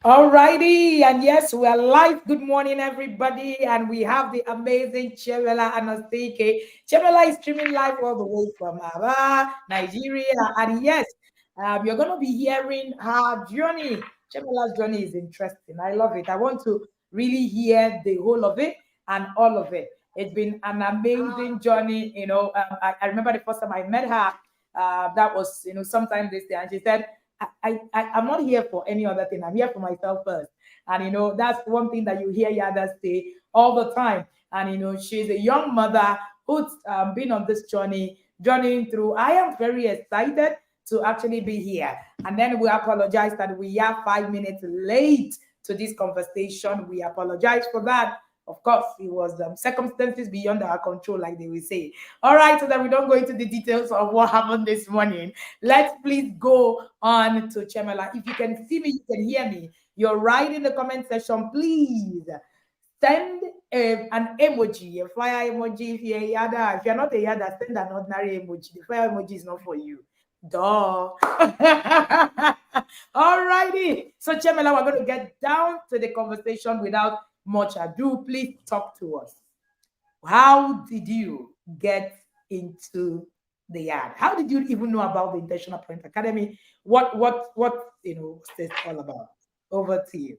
Alrighty, and yes, we are live. Good morning, everybody, and we have the amazing Chiemela Anosike. Chiemela is streaming live all the way from Aba, Nigeria, and yes, you're going to be hearing her journey. Chiemela's journey is interesting. I love it. I want to really hear the whole of it and all of it. It's been an amazing journey. I remember the first time I met her. That was sometime this day, and she said I'm not here for any other thing. I'm here for myself first. And that's one thing that you hear others say all the time. And she's a young mother who's been on this journeying through. I am very excited to actually be here. And then we apologize that we are 5 minutes late to this conversation. We apologize for that. Of course, it was circumstances beyond our control, like they will say. All right, so that we don't go into the details of what happened this morning. Let's please go on to Chiemela. If you can see me, you can hear me. You're right in the comment section. Please send an emoji, a fire emoji. If you're a yada, if you're not a yada, send an ordinary emoji. The fire emoji is not for you. Duh. All righty. So, Chiemela, we're going to get down to the conversation without much ado. Please talk to us. How did you get into the yard? How did you even know about the Intentional Parent Academy? What is this all about? Over to you.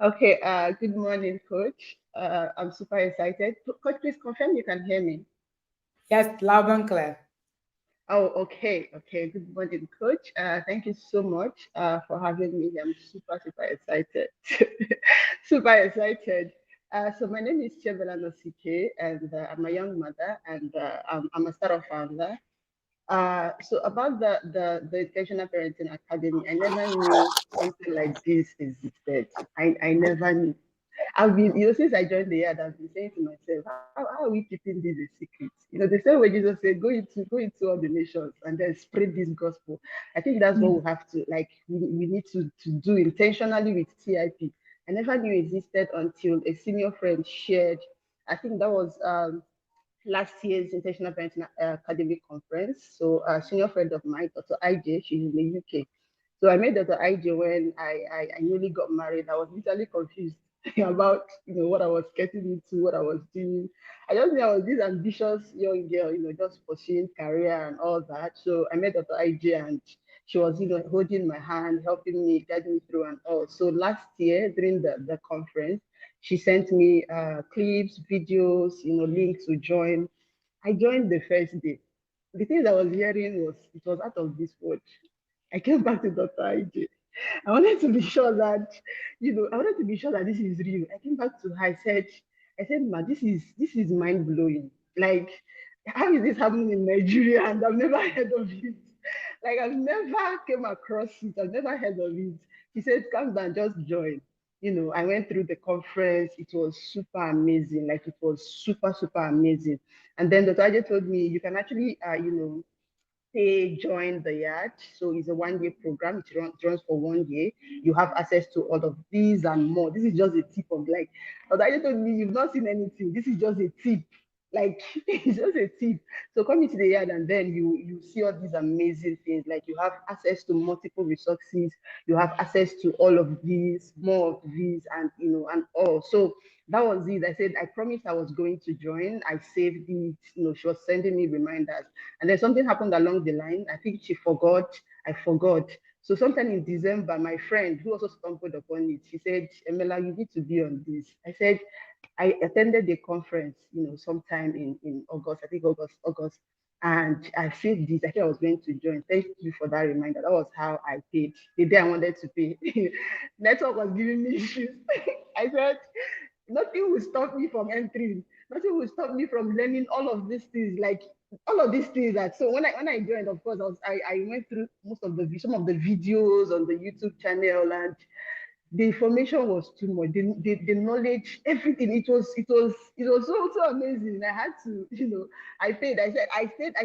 Okay, good morning, Coach. I'm super excited. Coach, please confirm you can hear me. Yes, loud and clear. Oh, okay. Okay. Good morning, Coach. Thank you so much for having me. I'm super excited. Super excited. So my name is Chiemela Anosike, and I'm a young mother, and I'm a startup founder. So about the Intentional Parenting Academy, I never knew something like this existed. I never knew. I've been, since I joined the yard, I've been saying to myself, how are we keeping this a secret? The same way Jesus said, go into all the nations and then spread this gospel. I think that's what we have to, like, we need to do intentionally with TIP. I never knew it existed until a senior friend shared, I think that was last year's Intentional Parenting Academy conference. So a senior friend of mine, Dr. IJ, she's in the UK. So I met Dr. IJ when I newly got married. I was literally confused about what I was getting into, what I was doing. I just knew I was this ambitious young girl, just pursuing career and all that. So I met Dr. IJ and she was, holding my hand, helping me, guiding me through and all. So last year during the conference, she sent me clips, videos, links to join. I joined the first day. The things I was hearing it was out of this world. I came back to Dr. IJ. I wanted to be sure that, I wanted to be sure that this is real. I came back to her. I said, Ma, this is mind blowing. Like, how is this happening in Nigeria? And I've never heard of it. Like, I've never came across it. I've never heard of it. She said, come down, just join. I went through the conference. It was super amazing. Like, it was super amazing. And then Dr. Ajay told me you can actually, say join the yard. So it's a 1 year program. It runs for 1 year. You have access to all of these and more. This is just a tip of like, but I told me you've not seen anything. This is just a tip. Like it's just a tip. So come into the yard and then you see all these amazing things. Like you have access to multiple resources. You have access to all of these, more of these, and and all. So that was it. I said I promised I was going to join. I saved it. She was sending me reminders. And then something happened along the line. I think she forgot. I forgot. So sometime in December, my friend who also stumbled upon it, she said, Emela, you need to be on this. I said, I attended the conference, sometime in August, I think August. And I said this, I said I was going to join. Thank you for that reminder. That was how I paid the day I wanted to pay. Network was giving me issues. I said, nothing will stop me from entering. Nothing will stop me from learning all of these things. Like all of these things that so when I joined, of course, I went through some of the videos on the YouTube channel, and the information was too much. The knowledge, everything. It was so amazing. I had to, I paid. I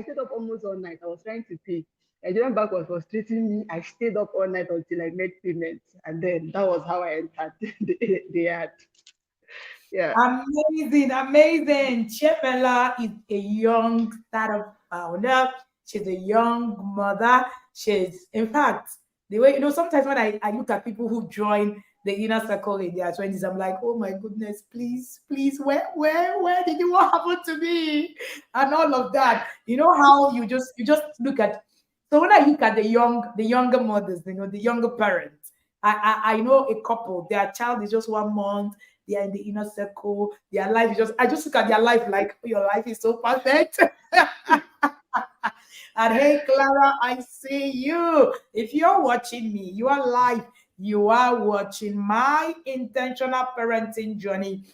stayed up almost all night. I was trying to pay. Nigerian bank was frustrating me. I stayed up all night until I made payments, and then that was how I entered the ad. Yeah. Amazing, amazing. Chiemela is a young startup founder. She's a young mother. In fact, The way, sometimes when I look at people who join the inner circle in their 20s, I'm like, oh my goodness, please, please, where did you, what happened to me? And all of that. You know how you just look at, so when I look at the younger mothers, the younger parents, I know a couple, their child is just 1 month, they are in the inner circle, their life is just, I just look at their life like, oh, your life is so perfect. And hey, Clara, I see you. If you're watching me, you are live. You are watching my intentional parenting journey.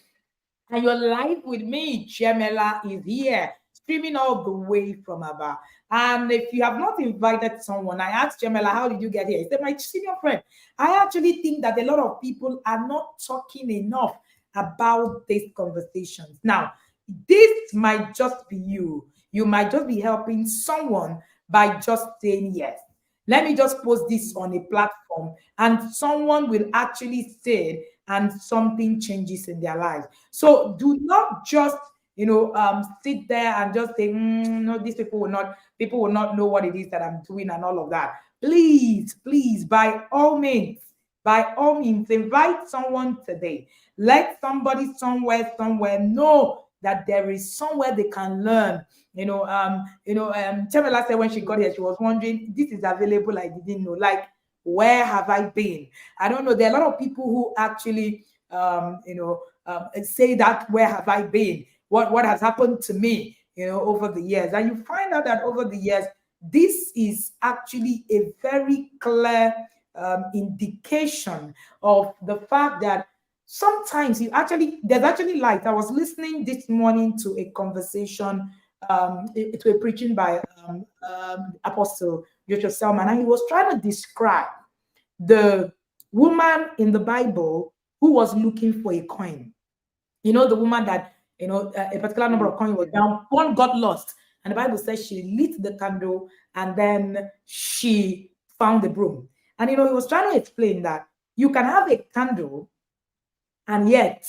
And your life with me, Chiemela, is here, streaming all the way from Aba. And if you have not invited someone, I asked Chiemela, how did you get here? He said, my senior friend. I actually think that a lot of people are not talking enough about these conversations. Now, this might just be you. You might just be helping someone by just saying yes. Let me just post this on a platform, and someone will actually say it, and something changes in their lives. So do not just sit there and just say, no, these people will not know what it is that I'm doing and all of that. Please, please, by all means, invite someone today. Let somebody somewhere know that there is somewhere they can learn. Chamela said when she got here, she was wondering, this is available. I didn't know. Like, where have I been? I don't know. There are a lot of people who actually say that, where have I been? What has happened to me, over the years? And you find out that over the years, this is actually a very clear indication of the fact that sometimes there's actually light. I was listening this morning to a conversation, it was preaching by Apostle Joshua Selman, and he was trying to describe the woman in the Bible who was looking for a coin. The woman that, a particular number of coins was down, one got lost. And the Bible says she lit the candle and then she found the broom. And, he was trying to explain that you can have a candle and yet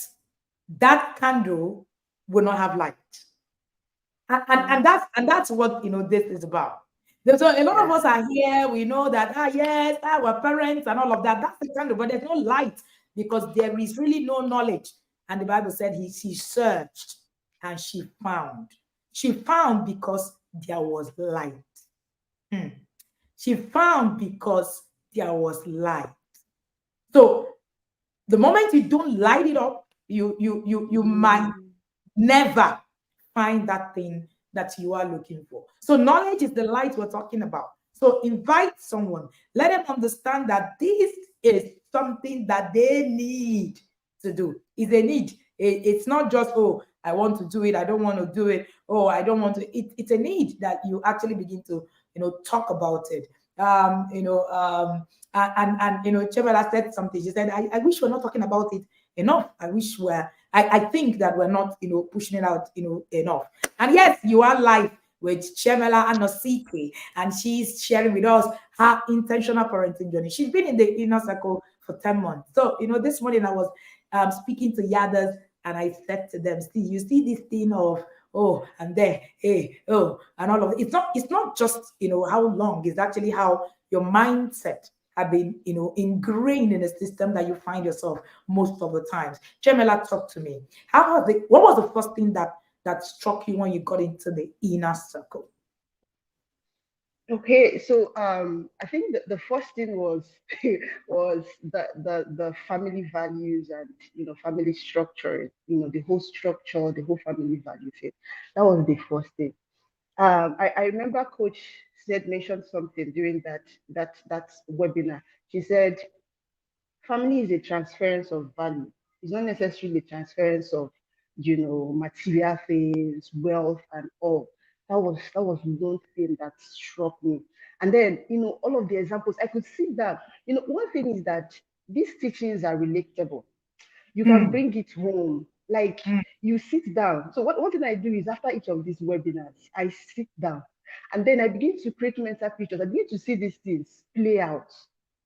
that candle will not have light. And that's what this is about. There's a lot of Yeah. us are here. We know that yes, our parents and all of that. That's the candle, but there's no light because there is really no knowledge. And the Bible said she searched and she found. She found because there was light. Hmm. She found because there was light. So the moment you don't light it up, you might Mm. never find that thing that you are looking for. So knowledge is the light we're talking about. So invite someone, let them understand that this is something that they need to do. It's a need. It's not just, oh, I want to do it, I don't want to do it, oh, I don't want to. It's a need that you actually begin to talk about it. Chevela said something. She said, I wish we're not talking about it enough. I think that we're not, pushing it out, enough. And yes, you are live with Chiemela Anosike, and she's sharing with us her intentional parenting journey. She's been in the inner circle for 10 months. So, this morning I was speaking to Yadas, and I said to them, see, you see this thing of, oh, and there, hey, oh, and all of it. It's not just, how long, it's actually how your mindset have been, ingrained in a system that you find yourself most of the times. Jamela, talk to me. What was the first thing that struck you when you got into the inner circle? Okay, so I think the first thing was was the family values and family structure, the whole structure, the whole family values. That was the first thing. I remember Coach said mentioned something during that webinar. She said family is a transference of value. It's not necessarily a transference of, material things, wealth, and all. That was one thing that struck me. And then, all of the examples, I could see that. One thing is that these teachings are relatable. You can Mm, bring it home. Like mm, you sit down. So what one thing I do is after each of these webinars, I sit down and then I begin to create mental pictures. I begin to see these things play out.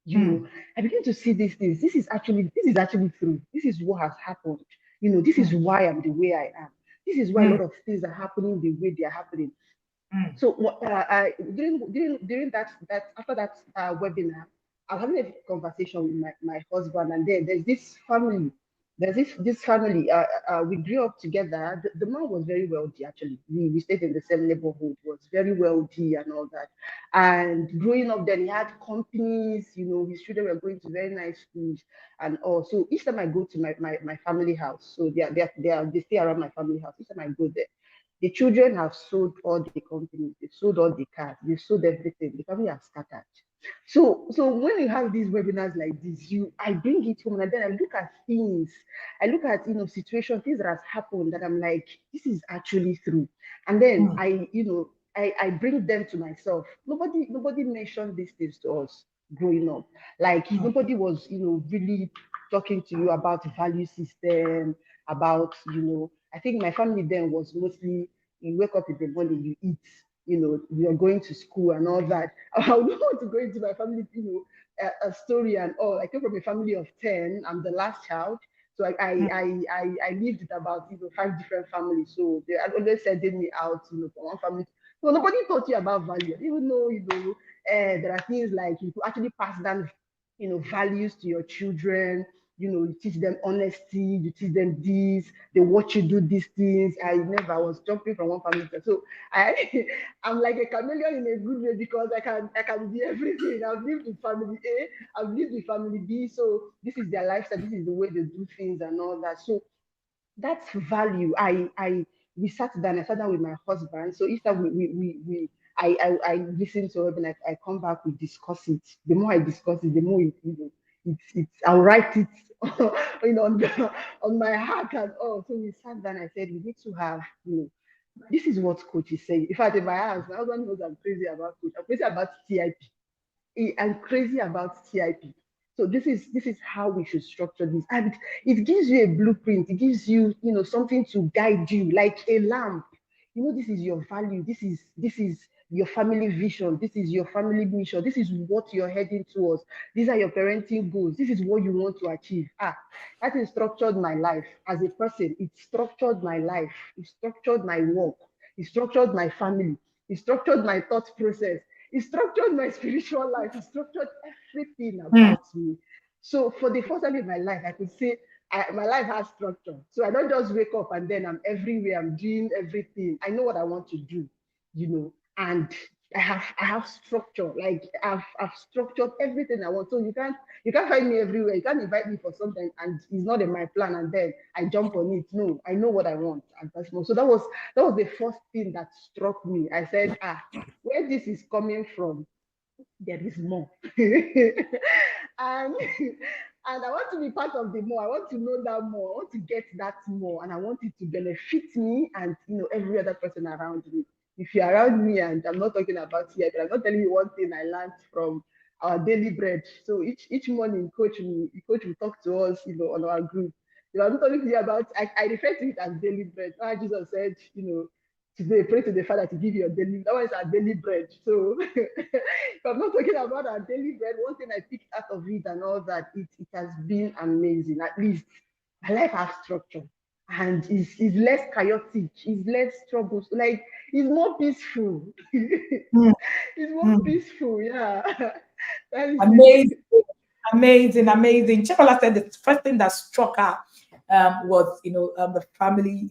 You know, mm, I begin to see these things. This is actually true. This is what has happened. This is mm, why I'm the way I am. This is why a mm, lot of things are happening the way they are happening. mm, So during that after that webinar, I was having a conversation with my husband, and then there's this family. There's this family. We grew up together. The man was very wealthy. Actually, we stayed in the same neighborhood. Was very wealthy and all that. And growing up, then he had companies. His children were going to very nice schools and all. So each time I go to my family house, so they stay around my family house. Each time I go there, the children have sold all the companies, they've sold all the cars, they've sold everything. The family has scattered. So when you have these webinars like this, I bring it home and then I look at things, I look at situations, things that has happened that I'm like, this is actually true. And then mm, I bring them to myself. Nobody mentioned these things to us growing up. Like mm, nobody was, really talking to you about value system, about, I think my family then was mostly you wake up in the morning, you eat, you're going to school and all that. I would not want to go into my family, a story and all. I came from a family of 10. I'm the last child. So mm, I lived with about 5 different families. So they are always sending me out, from one family. So nobody taught you about value, even though there are things like you could actually pass down, values to your children. You teach them honesty, you teach them this, they watch you do these things. I was jumping from one family to so I I'm like a chameleon in a good way because I can be everything. I've lived with family A, I've lived with family B, so this is their lifestyle, this is the way they do things and all that. So that's value. I we sat down with my husband. So each time I listen to it and I come back, we discuss it. The more I discuss it, the more I'll write it on my heart and all. So we sat down, I said we need to have, this is what coach is saying. In fact, in my house, my husband knows I'm crazy about coach. I'm crazy about TIP. I'm crazy about TIP. So this is how we should structure this, and it gives you a blueprint. It gives you something to guide you, like a lamp. This is your value. This is your family vision. This is your family mission. This is what you're heading towards. These are your parenting goals. This is what you want to achieve. That has structured my life as a person. It structured my life. It structured my work. It structured my family. It structured my thought process. It structured my spiritual life. It structured everything mm. about me. So for the first time in my life, I could say my life has structure. So I don't just wake up and then I'm everywhere. I'm doing everything. I know what I want to do, and I have structure. Like I've structured everything I want. So you can't find me everywhere. You can't invite me for something and it's not in my plan and then I jump on it. No, I know what I want and that's more. So that was the first thing that struck me. I said, where this is coming from, there is more. and and I want to be part of the more. I want to know that more. I want to get that more, and I want it to benefit me and every other person around me. If you're around me, and I'm not talking about here, but I'm not telling you one thing I learned from our daily bread. So each morning, coach will talk to us, on our group. I'm not talking here about. I refer to it as daily bread. Jesus said, today pray to the Father to give you your daily. That one is our daily bread. So if I'm not talking about our daily bread, one thing I picked out of it and all that, it has been amazing. At least my life has structure and is less chaotic, is less troubles, like it's more peaceful. Mm, It's more mm. peaceful, yeah. That is Amazing, it. amazing, amazing. Chiemela said the first thing that struck her was, the family,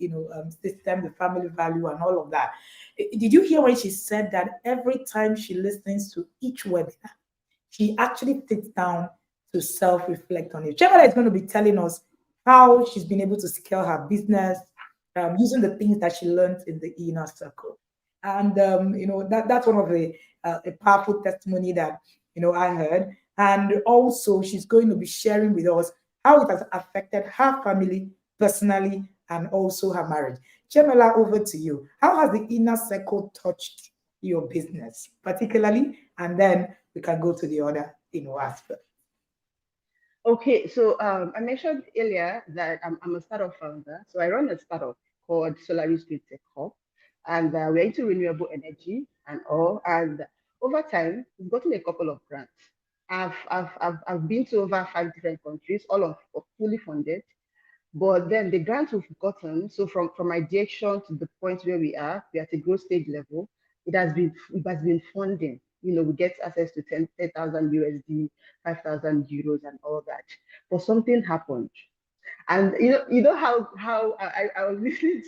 system, the family value, and all of that. Did you hear when she said that every time she listens to each webinar, she actually sits down to self-reflect on it. Chiemela is going to be telling us how she's been able to scale her business using the things that she learned in the inner circle. And that's one of the a powerful testimony that I heard. And also, she's going to be sharing with us how it has affected her family personally and also her marriage. Chiemela, over to you. How has the inner circle touched your business, particularly? And then we can go to the other, aspect. Okay, so I mentioned earlier that I'm a startup founder. So I run a startup called Solaris Green Tech Hub, and we're into renewable energy and all. And over time, we've gotten a couple of grants. I've been to over 5 different countries, all of fully funded. But then the grants we've gotten, so from ideation to the point where we are, we're at a growth stage level. It has been funding. we get access to 10,000 USD, 5,000 euros, and all that. But something happened. And how I was listening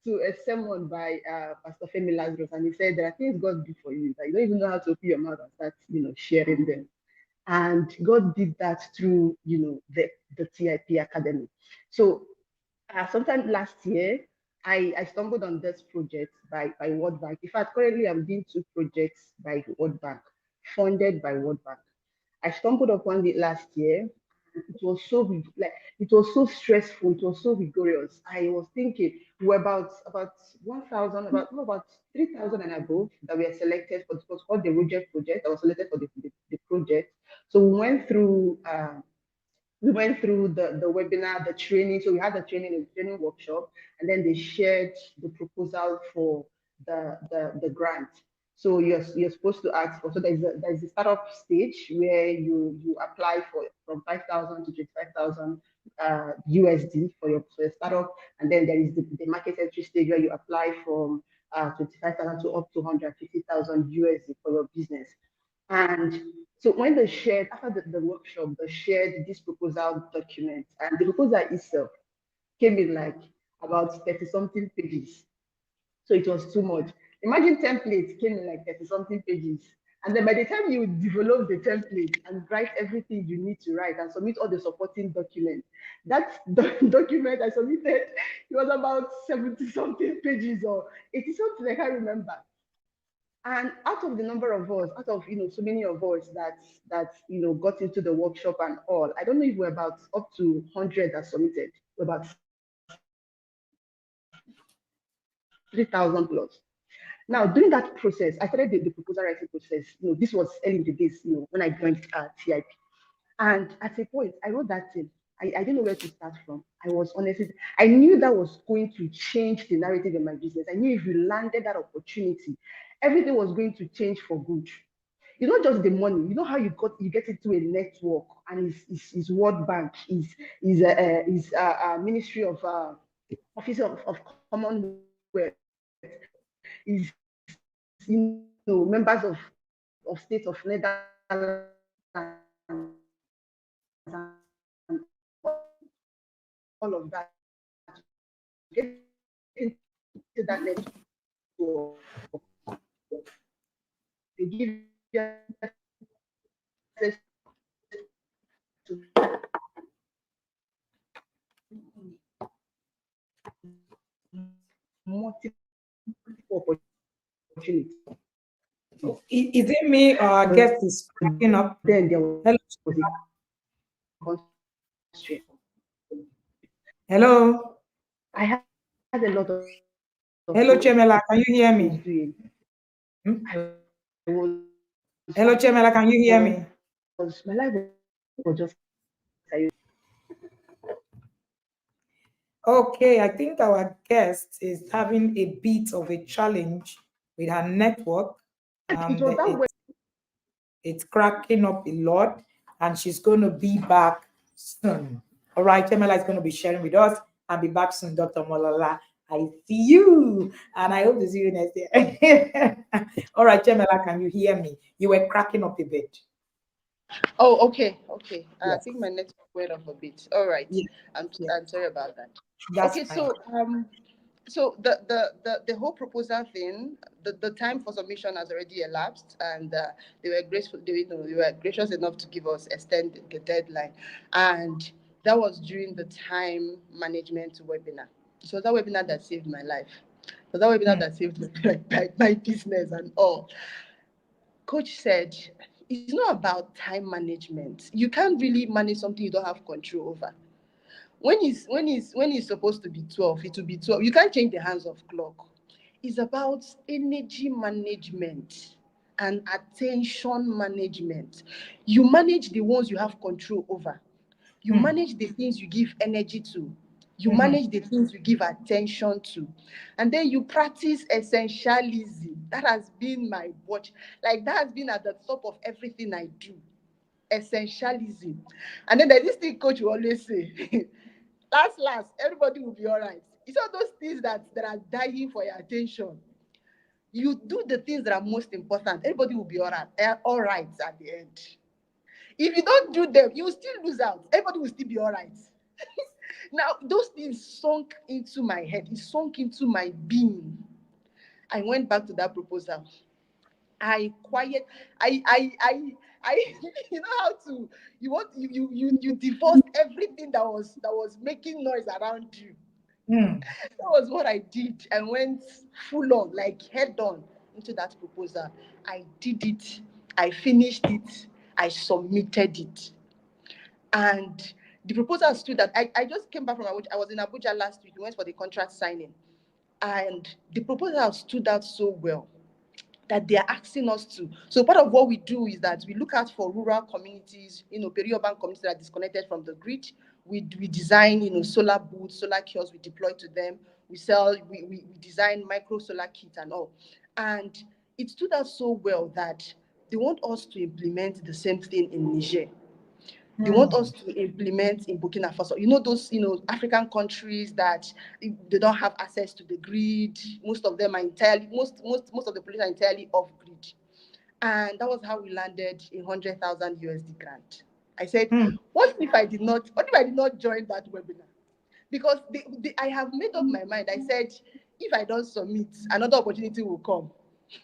to a sermon by Pastor Femi Lazarus, and he said there are things God do for you that you don't even know how to open your mouth and start, sharing them. And God did that through, the TIP Academy. So sometime last year, I stumbled on this project by World Bank. In fact, currently I'm doing two projects by World Bank, funded by World Bank. I stumbled upon it last year. It was it was so stressful. It was so rigorous. I was thinking we were about 1,000, about 3,000 and above that were selected for. It was called the project. I was selected for the project. So we went through the webinar, the training. So we had the training workshop, and then they shared the proposal for the grant. So you're supposed to ask for. So there's a startup stage where you apply for from 5,000 to 25,000 USD for your startup, and then there is the market entry stage where you apply from 25,000 to up to 150,000 USD for your business. And so when they shared, after the workshop, they shared this proposal document, and the proposal itself came in like about 30 something pages. So it was too much. Imagine templates came in like 30 something pages. And then by the time you develop the template and write everything you need to write and submit all the supporting documents, that document I submitted, it was about 70 something pages or 80 something, I can't remember. And out of the number of us, out of so many of us that got into the workshop and all, I don't know if we're about up to 100 that submitted. We're about 3,000 plus. Now, during that process, I started the proposal writing process. This was early in the days, when I joined TIP. And at a point, I wrote that thing. I didn't know where to start from. I was honestly, I knew that was going to change the narrative in my business. I knew if you landed that opportunity, everything was going to change for good. It's not just the money. You know how you get into a network, and is World Bank, is Ministry of Office of Commonwealth, is members of State of Netherlands, all of that. Get into that network. They give you access to multiple opportunities. Is it me or our guest is cracking up? Then there was Hello. a constraint. Hello. I had a lot of Hello, things Chiemela. Can you hear me? doing. Hmm? I was Hello, Chiemela. Can you hear me? my life was just. Okay, I think our guest is having a bit of a challenge with her network, It and was that way. it's cracking up a lot, and she's going to be back soon. All right, Chiemela is going to be sharing with us and be back soon, Dr. Molola. I see you, and I hope to see you next year. All right, Chiemela, can you hear me? You were cracking up a bit. Oh, okay, okay. I Yes, think my network went off a bit. All right. yes, yes. I'm sorry about that. That's Okay, fine. so the whole proposal thing, the time for submission has already elapsed, and they were graceful. They were gracious enough to give us extend the deadline, and that was during the time management webinar. So that webinar that saved my life. So that webinar Hmm. that saved my business and all. Coach said, it's not about time management. You can't really manage something you don't have control over. When it's supposed to be 12, it will be 12. You can't change the hands of clock. It's about energy management and attention management. You manage the ones you have control over. You Hmm. manage the things you give energy to. You Mhm. manage the things you give attention to. And then you practice essentialism. That has been my watch. Like that has been at the top of everything I do. Essentialism. And then there's this thing coach will always say. Last, everybody will be all right. It's all those things that are dying for your attention. You do the things that are most important, everybody will be all right at the end. If you don't do them, you will still lose out. Everybody will still be all right. Now, those things sunk into my head. It sunk into my being. I went back to that proposal. I quiet. I. You know how to. You want you divorced everything that was making noise around you. Mm. That was what I did. I went full on, like head on into that proposal. I did it. I finished it. I submitted it. And the proposal stood that I just came back from Abuja. I was in Abuja last week. We went for the contract signing. And the proposal stood out so well that they are asking us to. So part of what we do is that we look out for rural communities, peri-urban communities that are disconnected from the grid. We design, solar booths, solar kiosks, we deploy to them. We sell, we design micro solar kits and all. And it stood out so well that they want us to implement the same thing in Niger. They want us Mm. to implement in Burkina Faso. Those, African countries that they don't have access to the grid. Most of them are entirely, most of the police are entirely off grid. And that was how we landed a 100,000 USD grant. I said, Mm. what if I did not join that webinar? Because I have made up my mind. I said, if I don't submit, another opportunity will come.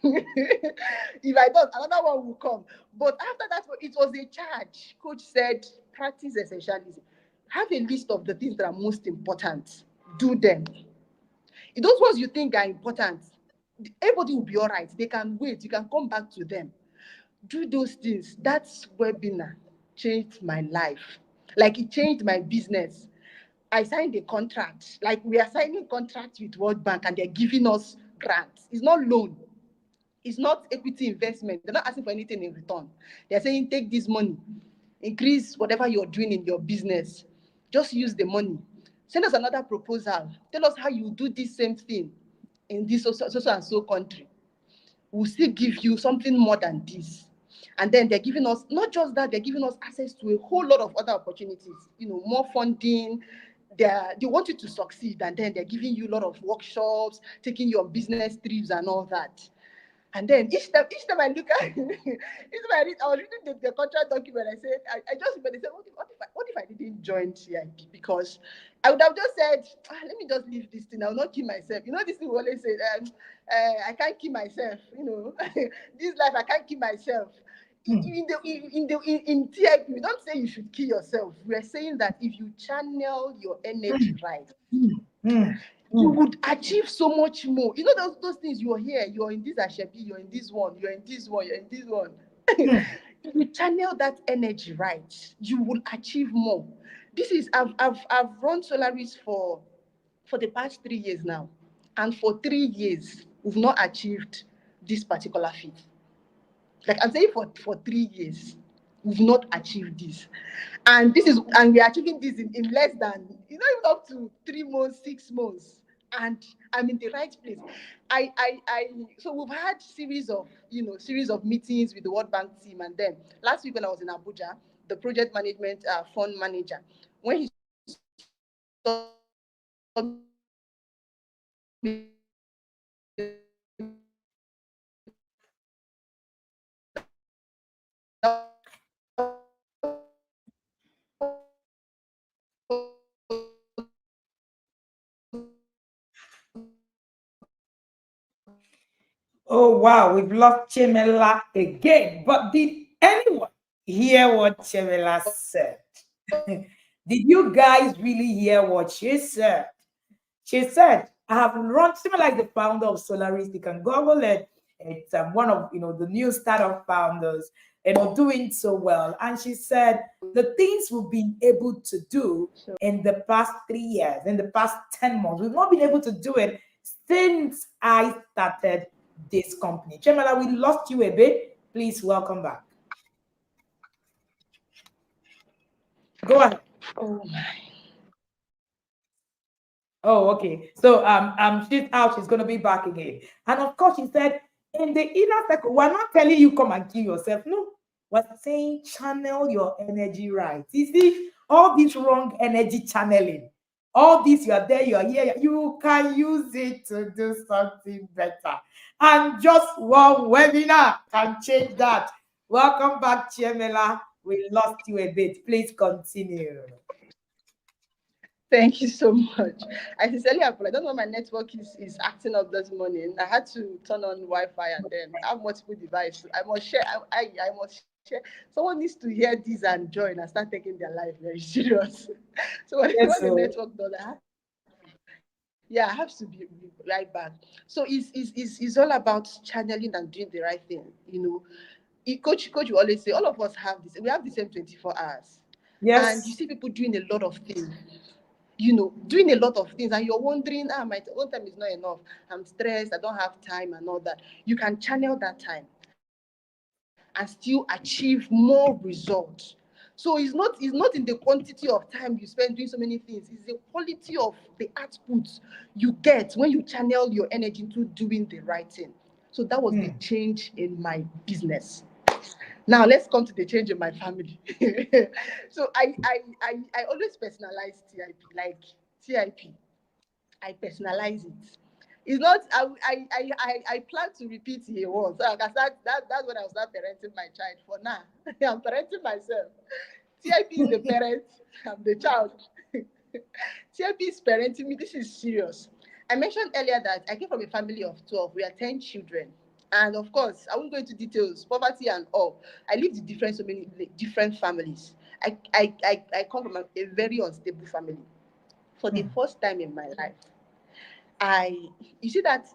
If I don't, another one will come. But after that, it was a charge. Coach said, practice essentialism. Have a list of the things that are most important. Do them. Those ones you think are important, everybody will be all right. They can wait. You can come back to them. Do those things. That webinar changed my life. Like it changed my business. I signed a contract. Like we are signing contracts with World Bank and they're giving us grants. It's not loan. It's not equity investment. They're not asking for anything in return. They're saying, take this money, increase whatever you're doing in your business. Just use the money. Send us another proposal. Tell us how you do this same thing in this so and so country. We'll still give you something more than this. And then they're giving us, not just that, they're giving us access to a whole lot of other opportunities, more funding. They want you to succeed, and then they're giving you a lot of workshops, taking you on business trips and all that. And then each time I look at each time I was reading the contract document, I said, I just remember, they said, what if I didn't join CIP? Because I would have just said, let me just leave this thing. I will not kill myself. This thing we always say, I can't kill myself. This life, I can't kill myself. Mm. In TIP, we don't say you should kill yourself. We are saying that if you channel your energy Mm. right, Mm. Mm. you Mm. would achieve so much more. Those things you are here, you're in this Ashebi, you're in this one, you're in this one, you're in this one. Mm. If you channel that energy right, you will achieve more. This is I've run Solaris for the past 3 years now. And for 3 years, we've not achieved this particular feat. Like I'm saying, for 3 years, we've not achieved this. And we're achieving this in less than, even up to 3 months, 6 months. And I'm in the right place. So we've had series of meetings with the World Bank team. And then last week when I was in Abuja, the project management fund manager, when he saw me there, he said, Oh wow, we've lost Chiemela again. But did anyone hear what Chiemela said? Did you guys really hear what she said? She said, I have run similar like the founder of Solaris. You can Google it. It's one of the new startup founders, doing so well. And she said the things we've been able to do in the past 3 years, in the past 10 months, we've not been able to do it since I started this company. Chemela, we lost you a bit. Please welcome back. Go ahead. oh my. Oh, okay. So she's out, she's gonna be back again. And of course, she said, in the inner circle, we're not telling you come and kill yourself. No, we're saying channel your energy right. You see, all this wrong energy channeling. All this, you are there, you are here, you can use it to do something better. And just one webinar can change that. Welcome back, Chiemela. We lost you a bit. Please continue. Thank you so much. I sincerely apologize. I don't know, my network is acting up this morning. I had to turn on Wi-Fi and then I have multiple devices. I must share. I must share. Someone needs to hear this and join and start taking their life very serious. So when Yes, the so network does, yeah, I have to be right back. So it's all about channeling and doing the right thing. Coach will always say, all of us have this. We have the same 24 hours, and you yes. see people doing a lot of things, doing a lot of things, and you're wondering, my own time is not enough. I'm stressed, I don't have time, and all that. You can channel that time and still achieve more results. So it's not in the quantity of time you spend doing so many things, it's the quality of the output you get when you channel your energy into doing the right thing. So that was the Hmm. change in my business. Now let's come to the change in my family. So I always personalize TIP, like TIP. I personalize it. It's not. I plan to repeat it once. So I can start. That's when I'll start parenting my child. For now, I'm parenting myself. TIP is the parent. I'm the child. TIP is parenting me. This is serious. I mentioned earlier that I came from a family of 12. We are 10 children. And of course, I won't go into details, poverty and all. I lived in so many different families. I come from a very unstable family. For the Hmm. first time in my life, I you see that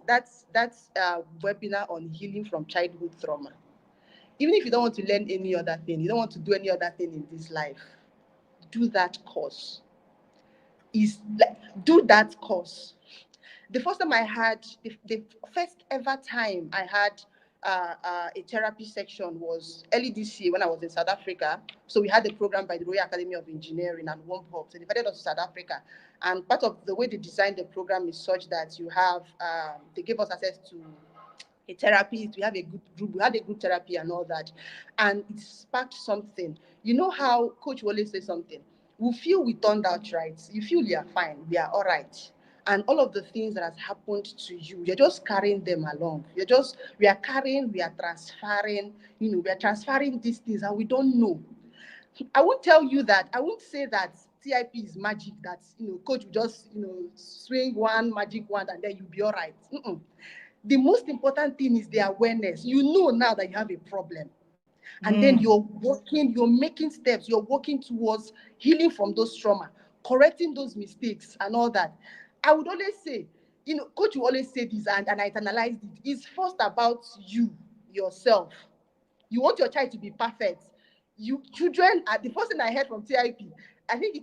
webinar on healing from childhood trauma. Even if you don't want to learn any other thing, you don't want to do any other thing in this life, do that course. Is like do that course. The first time I had the first ever time I had a therapy section was early this year when I was in South Africa. So we had a program by the Royal Academy of Engineering and WOMPOP. So they invited us to South Africa. And part of the way they designed the program is such that they gave us access to a therapist. We have a good group. We had a group therapy and all that. And it sparked something. You know how Coach will always say something? We feel we turned out right. You feel you're fine. We are all right. And all of the things that has happened to you, you're just carrying them along. We are carrying, we are transferring, we are transferring these things and we don't know. I won't say that TIP is magic, that, coach will just, swing one magic wand and then you'll be all right. Mm-mm. The most important thing is the awareness. You know now that you have a problem. And then Hmm. you're making steps, you're working towards healing from those trauma, correcting those mistakes and all that. I would always say, coach will always say this, and I internalized it. It's first about you, yourself. You want your child to be perfect. You children are the first thing I heard from TIP. I think I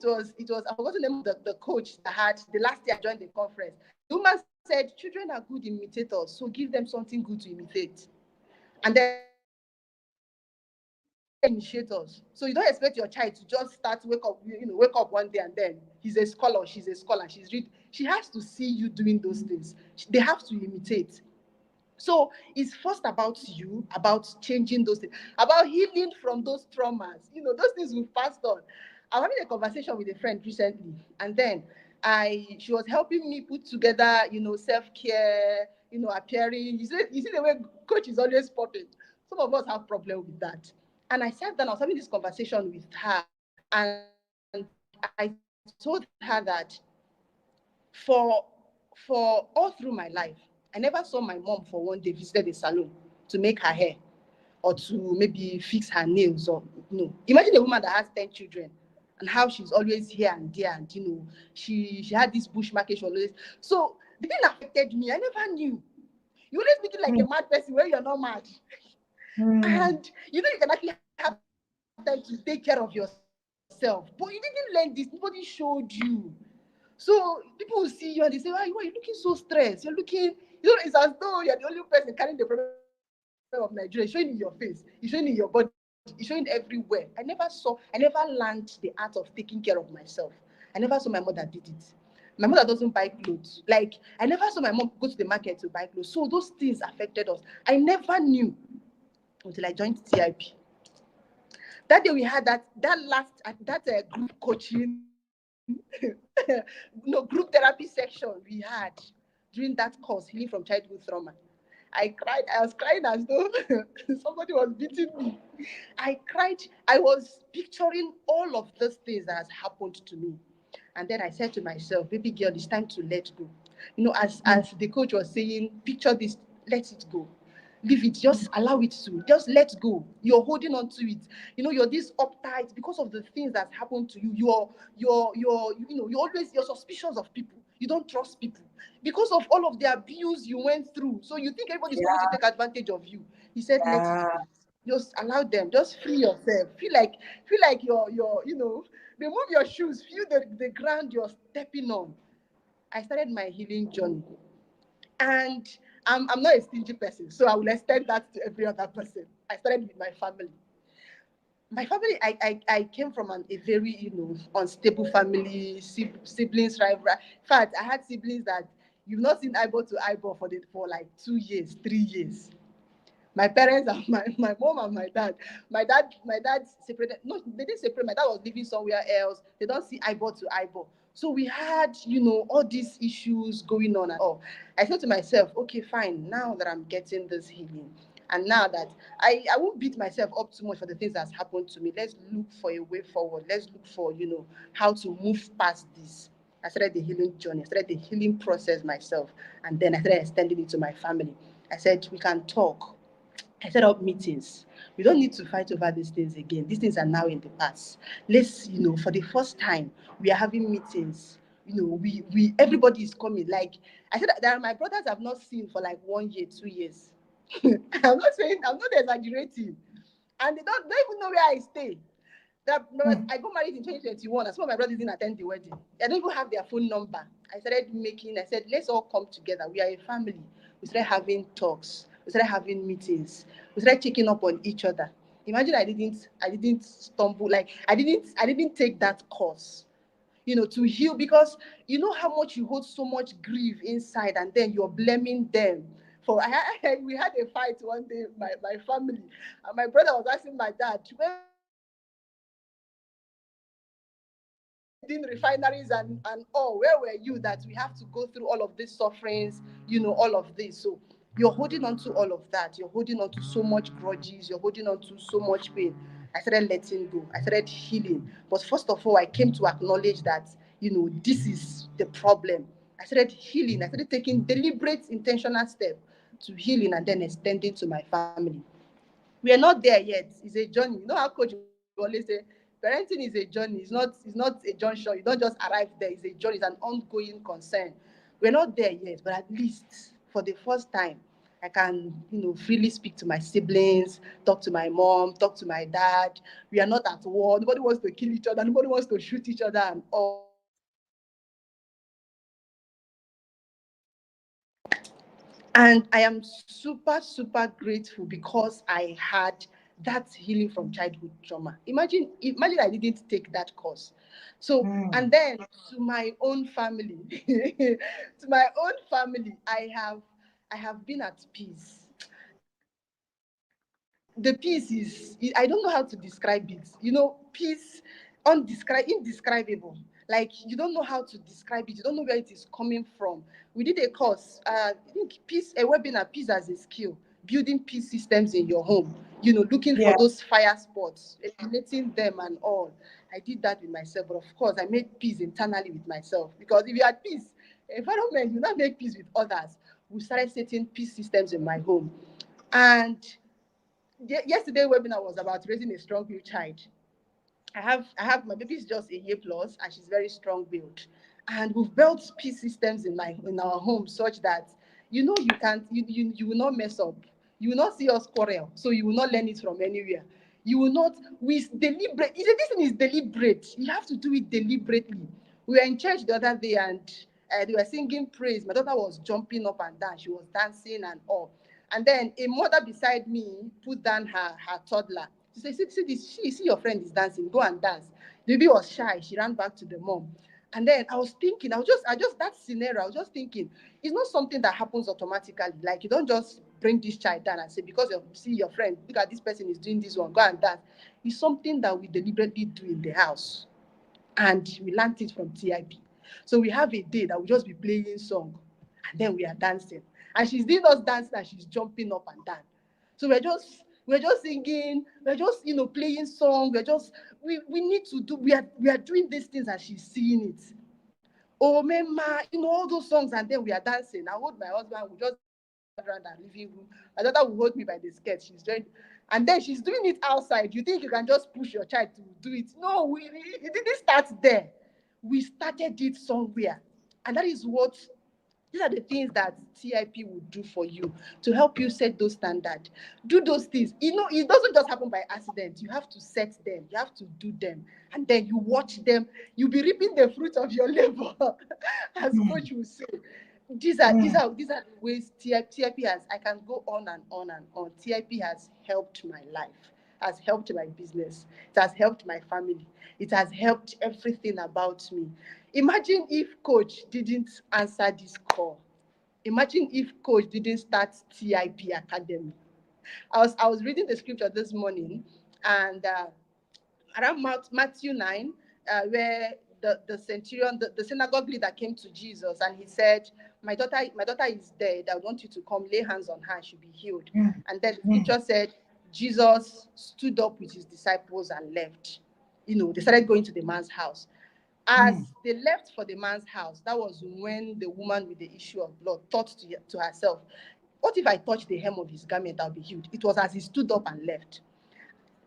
forgot the name of the coach that had the last year I joined the conference. The woman said, children are good imitators, so give them something good to imitate. And then initiators. So you don't expect your child to just start wake up one day and then he's a scholar, she's a scholar, she has to see you doing those things. They have to imitate. So it's first about you, about changing those things, about healing from those traumas. Those things we've passed on. I was having a conversation with a friend recently, and then she was helping me put together, self-care, appearing. You see the way coach is always popping. Some of us have problem with that. And I sat down, I was having this conversation with her, and I told her that for for all through my life, I never saw my mom for one day visited a salon to make her hair or to maybe fix her nails or no. Imagine a woman that has 10 children and how she's always here and there, and she had this bush market. She always, so the thing affected me. I never knew. You always thinking like Hmm. a mad person when you're not mad. Hmm. And you can actually have time to take care of yourself. But you didn't learn this. Nobody showed you. So people will see you and they say, why are you looking so stressed? You're looking, it's as though you're the only person carrying the problem of Nigeria. It's showing in your face, it's showing in your body, it's showing everywhere. I never learned the art of taking care of myself. I never saw my mother did it. My mother doesn't buy clothes. Like, I never saw my mom go to the market to buy clothes. So those things affected us. I never knew until I joined TIP. That day we had that group coaching, no group therapy section we had during that course, healing from childhood trauma. I cried. I was crying as though somebody was beating me. I cried. I was picturing all of those things that has happened to me. And then I said to myself, baby girl, it's time to let go. As the coach was saying, picture this, let it go. Leave it, just allow it to, just let go. You're holding on to it. You're this uptight because of the things that happened to you. You're suspicious of people. You don't trust people because of all of the abuse you went through. So you think everybody's coming to Yeah. take advantage of you. He said, let it Yeah. go. Just allow them. Just free yourself. Feel like remove your shoes. Feel the ground you're stepping on. I started my healing journey. And I'm not a stingy person, so I will extend that to every other person. I started with my family. My family, I came from a very, unstable family, siblings, rival. In fact, I had siblings that you've not seen eyeball to eyeball for like 2 years, 3 years. My parents and my mom and my dad. My dad separated. No, they didn't separate. My dad was living somewhere else. They don't see eyeball to eyeball. So we had, all these issues going on and all. I said to myself, okay, fine. Now that I'm getting this healing, and now that I won't beat myself up too much for the things that's happened to me. Let's look for a way forward. Let's look for, how to move past this. I started the healing journey. I started the healing process myself, and then I started extending it to my family. I said we can talk. I set up meetings. We don't need to fight over these things again. These things are now in the past. Let's, for the first time, we are having meetings. We everybody is coming. Like I said, there are my brothers I've not seen for like 1 year, 2 years. I'm not exaggerating. And they don't even know where I stay. I got married in 2021, and some of my brothers didn't attend the wedding. I don't even have their phone number. I said, let's all come together. We are a family. We started having talks. We started having meetings. We started checking up on each other. Imagine I didn't stumble, like I didn't take that course, to heal, because you know how much you hold so much grief inside, and then you're blaming them. We had a fight one day, my family, and my brother was asking my dad, building refineries and all, where were you that we have to go through all of these sufferings, all of this. So you're holding on to all of that. You're holding on to so much grudges. You're holding on to so much pain. I started letting go. I started healing. But first of all, I came to acknowledge that, this is the problem. I started healing. I started taking deliberate, intentional steps to healing, and then extending to my family. We are not there yet. It's a journey. You know how coach will always say, parenting is a journey. It's not a junction. You don't just arrive there. It's a journey. It's an ongoing concern. We're not there yet, but at least for the first time, I can, freely speak to my siblings, talk to my mom, talk to my dad. We are not at war. Nobody wants to kill each other. Nobody wants to shoot each other and all. And I am super, super grateful because I had that healing from childhood trauma. Imagine I didn't take that course. So, and then to my own family, to my own family, I have been at peace. The peace is, I don't know how to describe it. Peace, indescribable. Like you don't know how to describe it. You don't know where it is coming from. We did a course, I think peace, a webinar, peace as a skill, building peace systems in your home. Looking for Yeah. those fire spots, eliminating them and all. I did that with myself, but of course, I made peace internally with myself, because if you're at peace, environment, you not make peace with others. We started setting peace systems in my home, and yesterday webinar was about raising a strong-willed child. I have my baby is just a year plus, and she's very strong built, and we've built peace systems in our home, such that you can't you will not mess up. You will not see us quarrel, so you will not learn it from anywhere. You will not. We deliberate. This thing is deliberate. You have to do it deliberately. We were in church the other day, and they were singing praise. My daughter was jumping up and down. She was dancing and all. And then a mother beside me put down her toddler. She said, see this, see your friend is dancing, go and dance. The baby was shy. She ran back to the mom. And then I was thinking, that scenario, I was just thinking, it's not something that happens automatically. Like you don't just bring this child down and say, because you see your friend, look at this person is doing this one, go and dance. It's something that we deliberately do in the house. and we learned it from TIP. So we have a day that we'll just be playing song, and then we are dancing. And she's doing us dancing and she's jumping up and down. So we're just singing, we're just playing song, we need to do we are doing these things and she's seeing it. Oh mema, all those songs, and then we are dancing. I hold my husband, we just around our living room. My daughter will hold me by the skirt. She's joined, and then she's doing it outside. You think you can just push your child to do it? No, it didn't start there. We started it somewhere, and that is what. These are the things that TIP will do for you to help you set those standards. Do those things. It doesn't just happen by accident. You have to set them. You have to do them, and then you watch them. You'll be reaping the fruit of your labor, as Mm, coach will say. These are these mm. are these are the ways TIP has. I can go on and on and on. TIP has helped my life, has helped my business, it has helped my family, it has helped everything about me. Imagine if coach didn't answer this call. Imagine if coach didn't start TIP Academy. I was reading the scripture this morning, and around Matthew 9, where the centurion, the synagogue leader came to Jesus and he said, my daughter is dead. I want you to come lay hands on her, she'll be healed. Mm, And then the mm, scripture said, Jesus stood up with his disciples and left. They started going to the man's house. As mm. they left for the man's house, that was when the woman with the issue of blood thought to herself, what if I touch the hem of his garment, I'll be healed? It was as he stood up and left.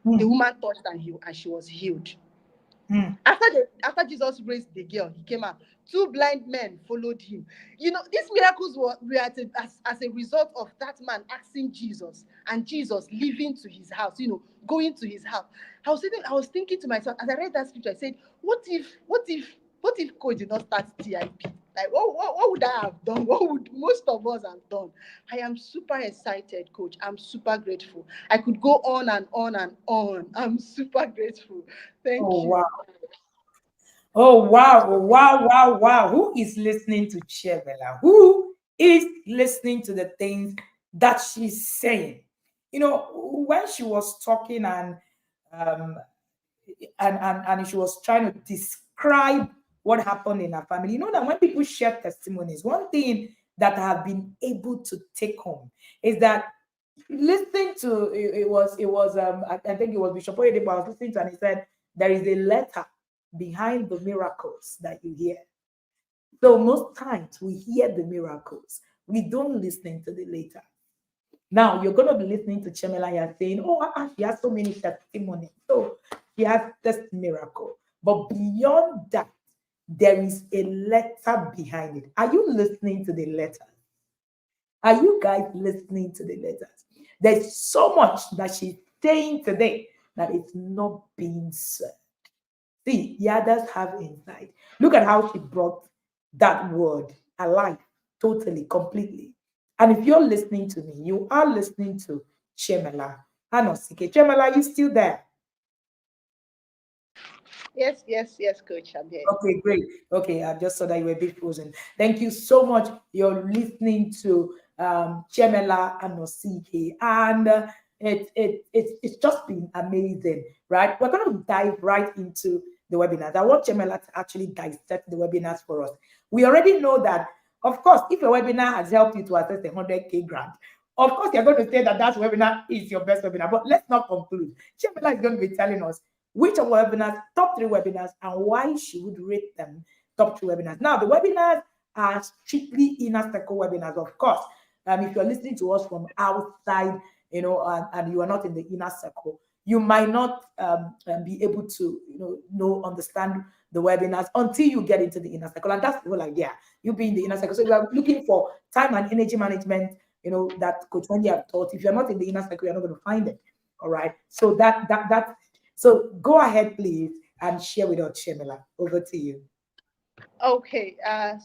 The Mm, woman touched and she was healed. mm. After Jesus raised the girl, he came out. Two blind men followed him. These miracles were as a result of that man asking Jesus and Jesus leaving to his house, going to his house. I was thinking to myself as I read that scripture, I said, what if coach did not start TIP? Like, what would I have done? What would most of us have done? I am super excited, coach. I'm super grateful. I could go on and on and on. I'm super grateful. Oh, Thank you. wow. Oh, wow. Oh, wow, wow, wow. Who is listening to Chiemela? Who is listening to the things that she's saying? When she was talking um, and she was trying to describe what happened in her family. You know that when people share testimonies, one thing that I have been able to take home is that listening to I think it was Bishop Oyedepo I was listening to, and he said there is a letter behind the miracles that you hear. So most times we hear the miracles, we don't listen to the later. Now you're going to be listening to Chemela. You're saying, "Oh, she has so many testimonies. So she has this miracle." But beyond that, there is a letter behind it. Are you listening to the letter? Are you guys listening to the letters? There's so much that she's saying today that it's not being said. See, the others have insight. Look at how she brought that word alive, totally, completely. And if you're listening to me, you are listening to Chiemela. Anosike. Chiemela, you still there? Yes, yes, yes, coach. I'm here. Okay, great. Okay, I just saw that you were a bit frozen. Thank you so much. You're listening to Chiemela Anosike, and it's just been amazing, right? We're going to dive right into the webinars. I want Chiemela to actually dissect the webinars for us. We already know that, of course, if your webinar has helped you to access the 100K grant, of course, you're going to say that that webinar is your best webinar, but let's not conclude. Chiemela is going to be telling us which of our webinars, top 3 webinars, and why she would rate them top 3 webinars. Now, the webinars are strictly inner circle webinars, of course. If you're listening to us from outside, and you are not in the inner circle, you might not be able to, understand the webinars until you get into the inner circle. And that's the whole idea. You be in the inner circle. So if you are looking for time and energy management, that Coach Wendy have taught. If you're not in the inner circle, you're not going to find it. All right. So so go ahead, please, and share with us, Shemila. Over to you. Okay,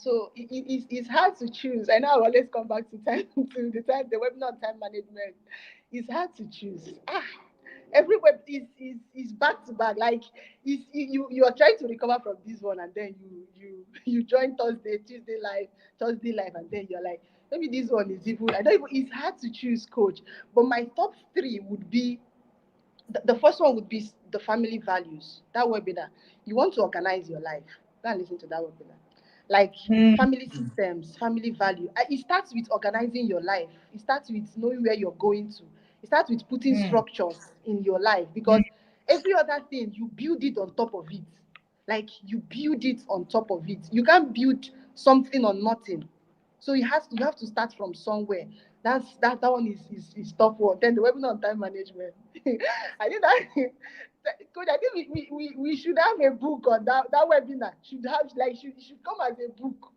so it's hard to choose. I know I always come back to time the webinar on time management. It's hard to choose. Every web is back to back. Like you are trying to recover from this one, and then you join Tuesday live, and then you're like, maybe this one is even. I don't even. It's hard to choose, coach. But my top 3 would be the first one would be the family values. That webinar. You want to organize your life. Go and listen to that webinar. Like Mm, family systems, family value. It starts with organizing your life. It starts with knowing where you're going to. It starts with putting mm, structures in your life, mm, because every other thing you build it on top of it. Like you build it on top of it. You can't build something on nothing. So you have to start from somewhere. That one is tough one. Then the webinar on time management. I think that coach, I think we should have a book on that webinar. Should have like should come as a book.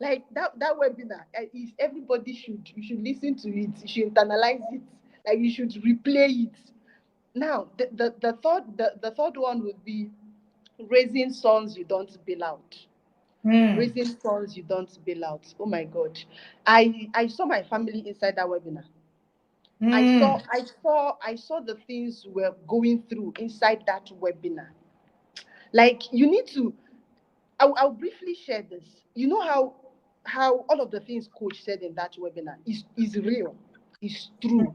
Like that webinar is everybody should you should listen to it, you should internalize it, like you should replay it. Now the third one would be raising sons you don't bail out. mm, Raising sons you don't bail out. Oh my God. I saw my family inside that webinar. mm, I saw the things we're going through inside that webinar. Like you need to I'll briefly share this. You know how all of the things coach said in that webinar is real, is true.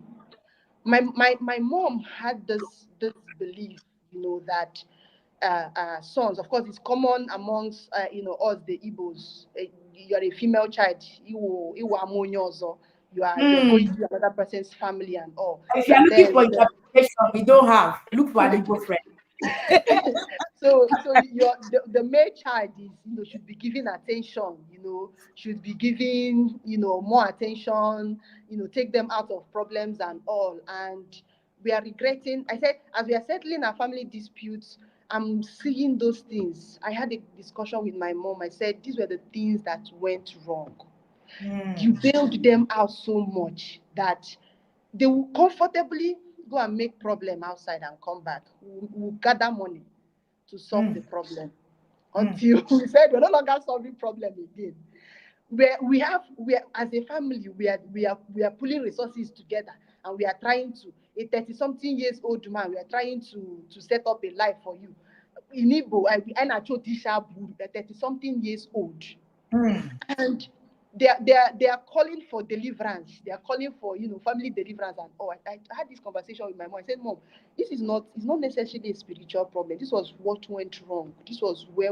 My mom had this belief, that sons, of course, it's common amongst us the Igbos. You are a female child, you are amonyozo. You're going mm. to another person's family and all. If you're looking for Then interpretation, we don't have. Look for an Igbo friend. so the male child is should be given attention, should be given more attention, take them out of problems and all. And we are regretting. I said, as we are settling our family disputes, I'm seeing those things. I had a discussion with my mom. I said these were the things that went wrong. You Mm, bailed them out so much that they will comfortably go and make problem outside and come back. We'll gather money to solve the mm, problem mm, until we said we're no longer solving problem again. We are as a family, we are pulling resources together, and we are trying to, a 30 something years old man, we are trying to set up a life for you. In Igbo, I na choti shabu, 30 something years old, mm, and they are calling for deliverance. They are calling for family deliverance and all. I had this conversation with my mom. I said, Mom, this is not it's not necessarily a spiritual problem. This was what went wrong. This was where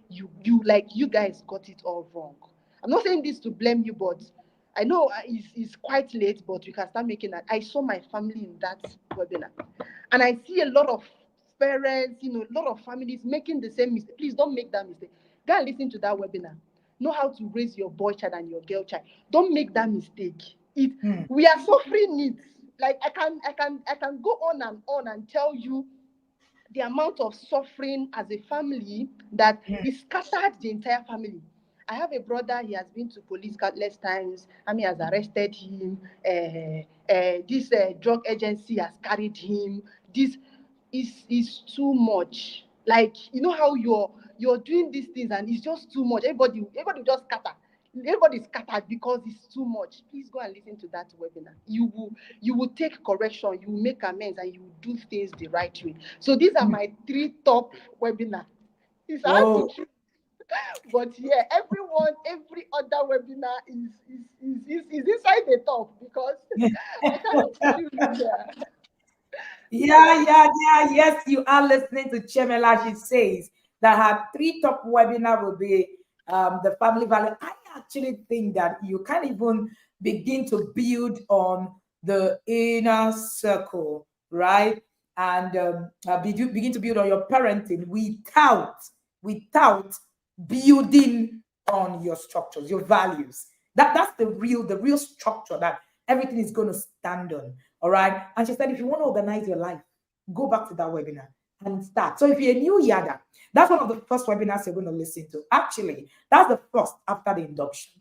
you guys got it all wrong. I'm not saying this to blame you, but I know it's quite late, but we can start making that. I saw my family in that webinar, and I see a lot of parents, a lot of families making the same mistake. Please don't make that mistake. Go and listen to that webinar. Know how to raise your boy child and your girl child. Don't make that mistake. It mm, We are suffering it. Like I can go on and tell you the amount of suffering as a family that mm, is scattered the entire family. I have a brother, he has been to police countless times. Army has arrested him. This drug agency has carried him. This is too much. Like, how you're doing these things and it's just too much. Everybody just scatter. Everybody's scattered because it's too much. Please go and listen to that webinar. You will take correction, you will make amends, and you will do things the right way. So these are mm. my three top webinar. It's hard to Whoa. choose, but yeah, every other webinar is inside the top because I can't choose. Yeah. Yeah, So yeah, yeah. Yes, you are listening to Chiemela. She says that her three top webinar will be the family value. I actually think that you can't even begin to build on the inner circle, right? And begin to build on your parenting without building on your structures, your values. That's the real structure that everything is going to stand on. All right. And she said, if you want to organize your life, go back to that webinar and start. So if you're a new yada, that's one of the first webinars you're going to listen to. Actually, that's the first after the induction.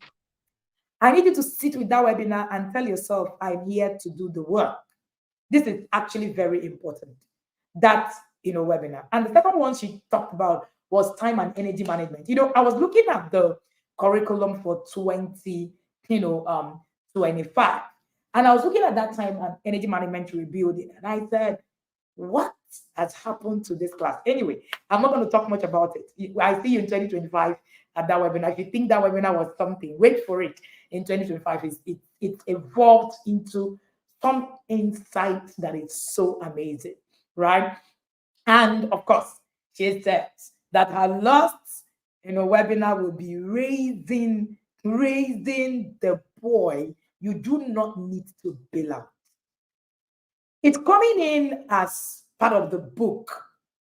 I need you to sit with that webinar and tell yourself, I'm here to do the work. This is actually very important. That webinar. And the second one she talked about was time and energy management. I was looking at the curriculum for 25, and I was looking at that time and energy management rebuilding, and I said, what has happened to this class? Anyway, I'm not going to talk much about it. I see you in 2025 at that webinar. If you think that webinar was something, wait for it. In 2025, it evolved into some insights that is so amazing, right? And of course, she says that her last, webinar will be raising the boy. You do not need to bail out. It's coming in as part of the book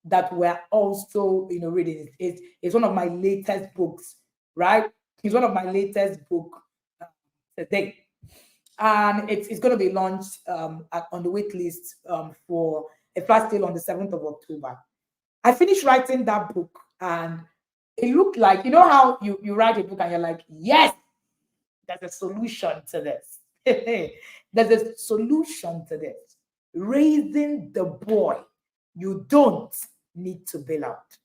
that we're also, reading. It's one of my latest books, right? It's one of my latest book today. And it's going to be launched on the wait list for a flash sale on the 7th of October. I finished writing that book and it looked like, how you write a book and you're like, yes, there's a solution to this. There's a solution to this. Raising the boy, you don't need to bail out.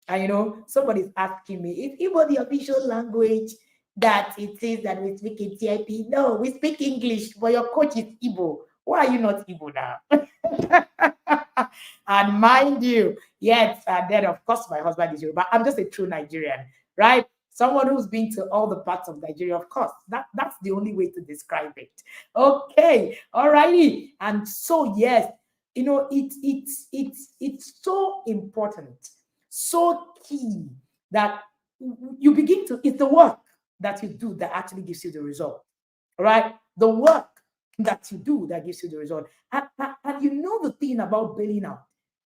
And somebody's asking me if Igbo the official language that it says that we speak in TIP. No, we speak English, but your coach is Igbo. Why are you not Igbo now? And mind you, yes, and then of course my husband is Yoruba. I'm just a true Nigerian, right? Someone who's been to all the parts of Nigeria, of course. That's the only way to describe it. Okay, all righty. And so yes, it's so important, so key that you begin to, it's the work that you do that actually gives you the result, right? The work that you do that gives you the result. And the thing about bailing out,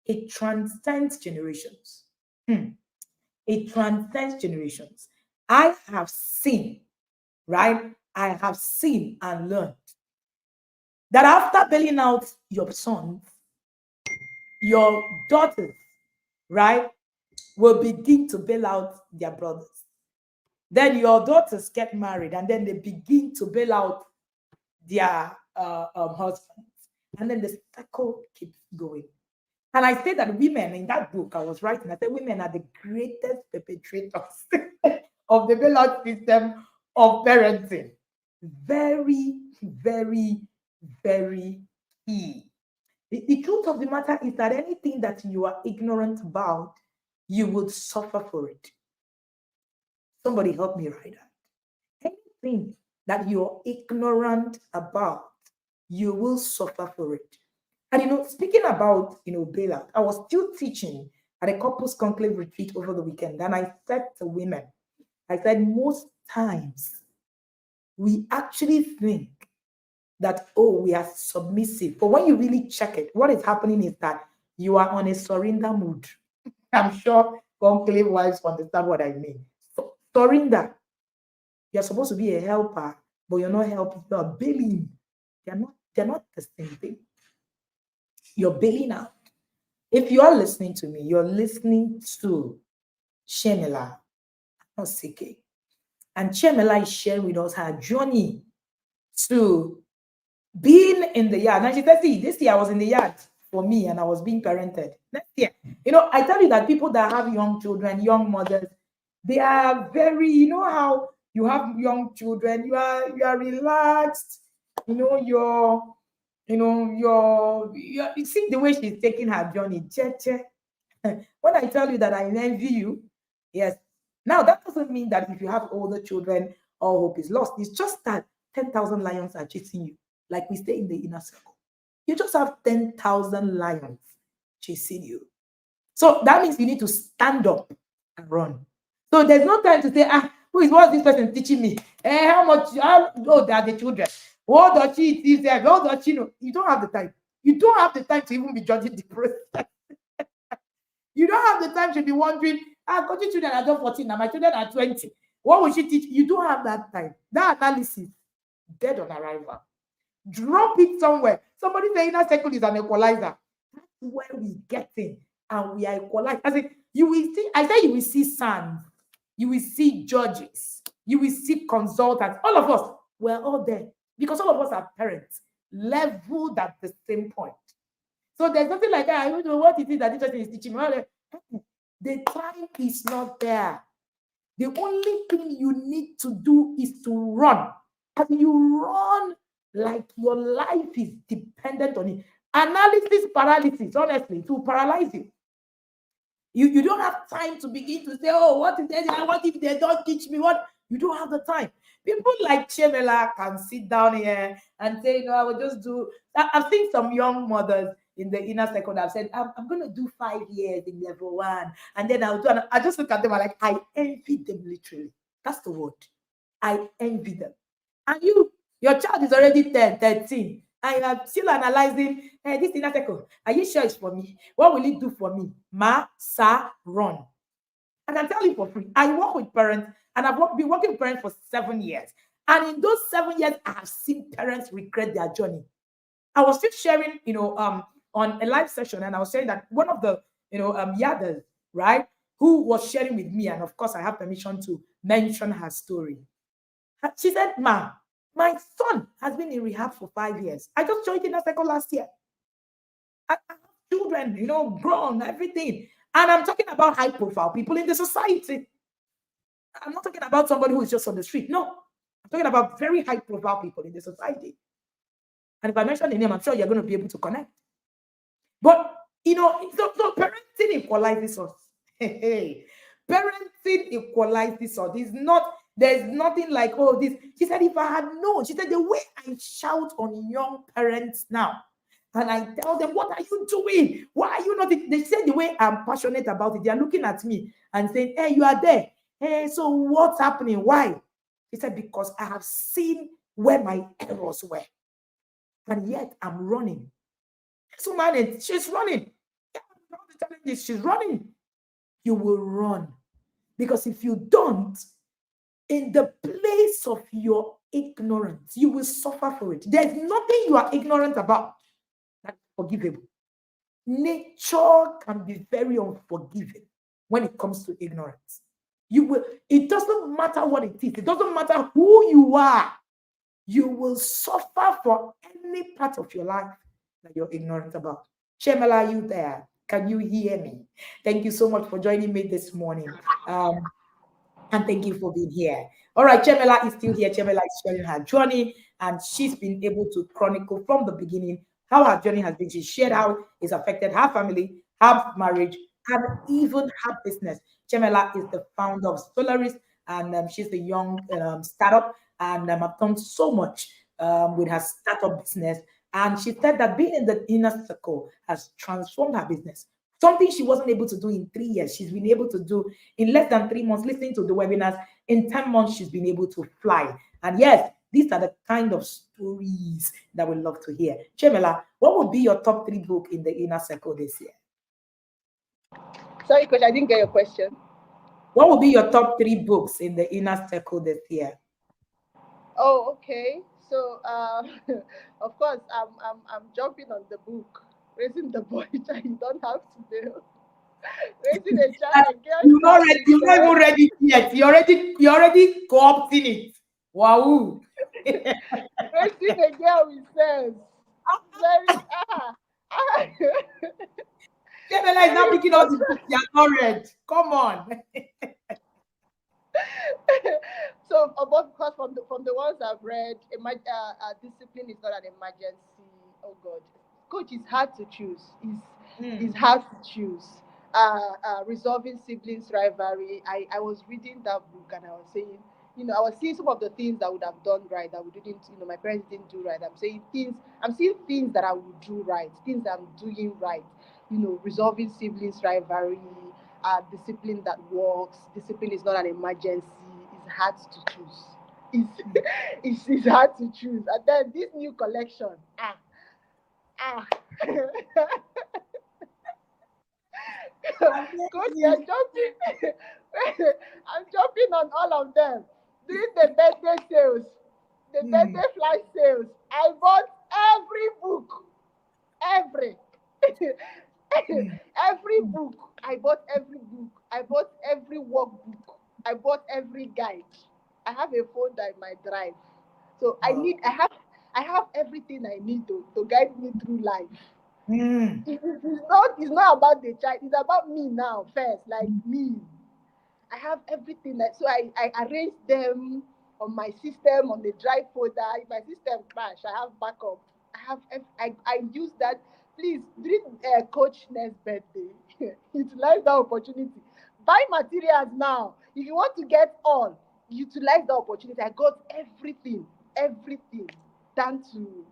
it transcends generations. It transcends generations. I have seen, right? I have seen and learned that after bailing out your sons, your daughters, right, will begin to bail out their brothers. Then your daughters get married and then they begin to bail out their husbands. And then the cycle keeps going. And I say that women, in that book I was writing, I said women are the greatest perpetrators of the bailout system of parenting. Very, very, very key. The truth of the matter is that anything that you are ignorant about, you would suffer for it. Somebody help me write that. Anything that you're ignorant about, you will suffer for it. And speaking about bailout, I was still teaching at a couples conclave retreat over the weekend, and I said to women, I said, most times we actually think that, oh, we are submissive. But when you really check it, what is happening is that you are on a surrender mood. I'm sure conclave wives understand what I mean. So, surrender. You're supposed to be a helper, but you're not helping. You're bailing. They're not the same thing. You're bailing out. If you are listening to me, you're listening to Chiemela, Anosike. And Chiemela is sharing with us her journey to being in the yard. And she said, see, this year I was in the yard for me and I was being parented. Next year, I tell you that people that have young children, young mothers, they are very, how you have young children, you are relaxed, you see the way she's taking her journey. When I tell you that I envy you, yes. Now that doesn't mean that if you have older children, all hope is lost. It's just that 10,000 lions are chasing you, like we stay in the inner circle. You just have 10,000 lions chasing you. So that means you need to stand up and run. So there's no time to say, what's this person teaching me? How old are the children? What does she teach them? What does she know? You don't have the time. You don't have the time to even be judging the process. You don't have the time to be wondering, coaching children are just 14 now, my children are 20. What will she teach? You don't have that time. That analysis, dead on arrival. Drop it somewhere. Somebody say inner circle is an equalizer. That's where we get in and we are equalized. I say you will see sons, you will see judges, you will see consultants. All of us, we're all there because all of us are parents, leveled at the same point. So there's nothing like that. I don't know what it is that this person is teaching me. The time is not there. The only thing you need to do is to run. And you run like your life is dependent on it. Analysis paralysis, honestly, to paralyze you. You don't have time to begin to say, oh, what if they don't teach me? What? You don't have the time. People like Chiemela can sit down here and say, I will just do. I've seen some young mothers in the inner circle that have said, I'm going to do 5 years in level one. And then I'll do, and I just look at them and like, I envy them literally. That's the word. I envy them. And your child is already 10, 13. I am still analyzing, hey, this inner circle. Are you sure it's for me? What will it do for me? Ma, sa, run. I can tell you for free. I work with parents and been working with parents for 7 years. And in those 7 years, I have seen parents regret their journey. I was still sharing, on a live session, and I was saying that one of the, yadas, right, who was sharing with me, and of course, I have permission to mention her story. She said, Ma, my son has been in rehab for 5 years. I just joined in a cycle last year. I have children, grown, everything. And I'm talking about high profile people in the society. I'm not talking about somebody who is just on the street. No, I'm talking about very high profile people in the society. And if I mention the name, I'm sure you're going to be able to connect. But, so parenting equalizes us. Hey, parenting equalizes us. There's nothing like, oh, this. She said, if I had known, she said, the way I shout on young parents now, and I tell them, what are you doing? Why are you not? They said the way I'm passionate about it, they are looking at me and saying, hey, you are there. Hey, so what's happening? Why? He said, because I have seen where my errors were. And yet I'm running. This woman, she's running. Yeah, the challenge is she's running. You will run. Because if you don't, in the place of your ignorance, you will suffer for it. There's nothing you are ignorant about that's forgivable. Nature can be very unforgiving when it comes to ignorance. It doesn't matter what it is, it doesn't matter who you are, you will suffer for any part of your life that you're ignorant about. Chiemela, are you there? Can you hear me? Thank you so much for joining me this morning. And thank you for being here. All right, Chiemela is still here. Chiemela is sharing her journey, and she's been able to chronicle from the beginning how her journey has been. She shared how it's affected her family, her marriage, and even her business. Chiemela is the founder of Solaris, and she's a young startup, and I've done so much with her startup business. And she said that being in the inner circle has transformed her business. Something she wasn't able to do in 3 years, she's been able to do in less than 3 months, listening to the webinars. In 10 months, she's been able to fly. And yes, these are the kind of stories that we love to hear. Chiemela, what would be your top 3 book in the inner circle this year? Sorry, coach, I didn't get your question. What would be your top 3 books in the inner circle this year? Oh, okay. So, of course, I'm jumping on the book, raising the boy child. You don't have to do. Raising a child and girl child. You're not even ready yet. You're already co-opting it. Wow. Raising a girl with sense. Very Chiemela is now very picking out the books you have not read. Come on. so about because from the ones I've read, discipline is not an emergency. Oh God, coach, is hard to choose. It's hard to choose. Resolving siblings rivalry. I was reading that book and I was saying, I was seeing some of the things that I would have done right that we didn't, my parents didn't do right. I'm seeing things that I would do right, things that I'm doing right. Resolving siblings rivalry, discipline that works. Discipline is not an emergency. It's hard to choose. It's it's hard to choose. And then this new collection, ah. Coach, you're jumping. I'm jumping on all of them. During the birthday sales, the birthday flash sales, I bought every book. Every. Every book. I bought every book. I bought every workbook. I bought every guide. I have a folder in my drive. So I have everything I need to guide me through life. It's not about the child, it's about me now first, like me. I have everything so I arrange them on my system on the drive folder. If my system crash, I have backup. I use that. Please, during coach next birthday, utilize that opportunity. Buy materials now. If you want to get all, utilized the opportunity. I got everything, down to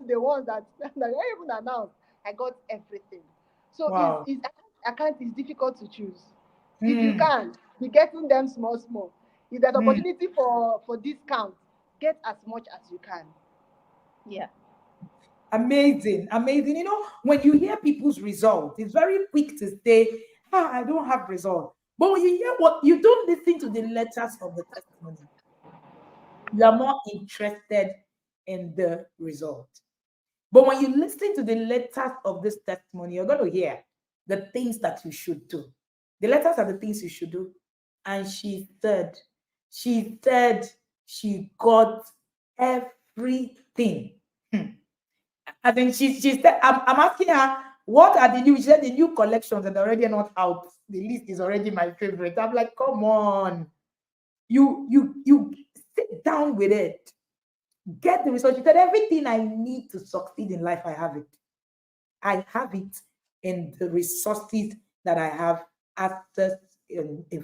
the ones that that I don't even announced. I got everything. So Wow. is I can't. It's difficult to choose. If you Hmm. can be getting them small, small. If there's Hmm. opportunity for discount, get as much as you can. Yeah. Amazing, amazing. When you hear people's results, it's very quick to say, I don't have results. But when you hear what you don't listen to the letters of the testimony, you are more interested in the result. But when you listen to the letters of this testimony, you're going to hear the things that you should do. The letters are the things you should do. And she said she got everything. I think she said, I'm asking her, what are the new? She said the new collections that are already not out. The list is already my favorite. I'm like, come on, you sit down with it, get the result. She said everything I need to succeed in life, I have it. I have it in the resources that I have access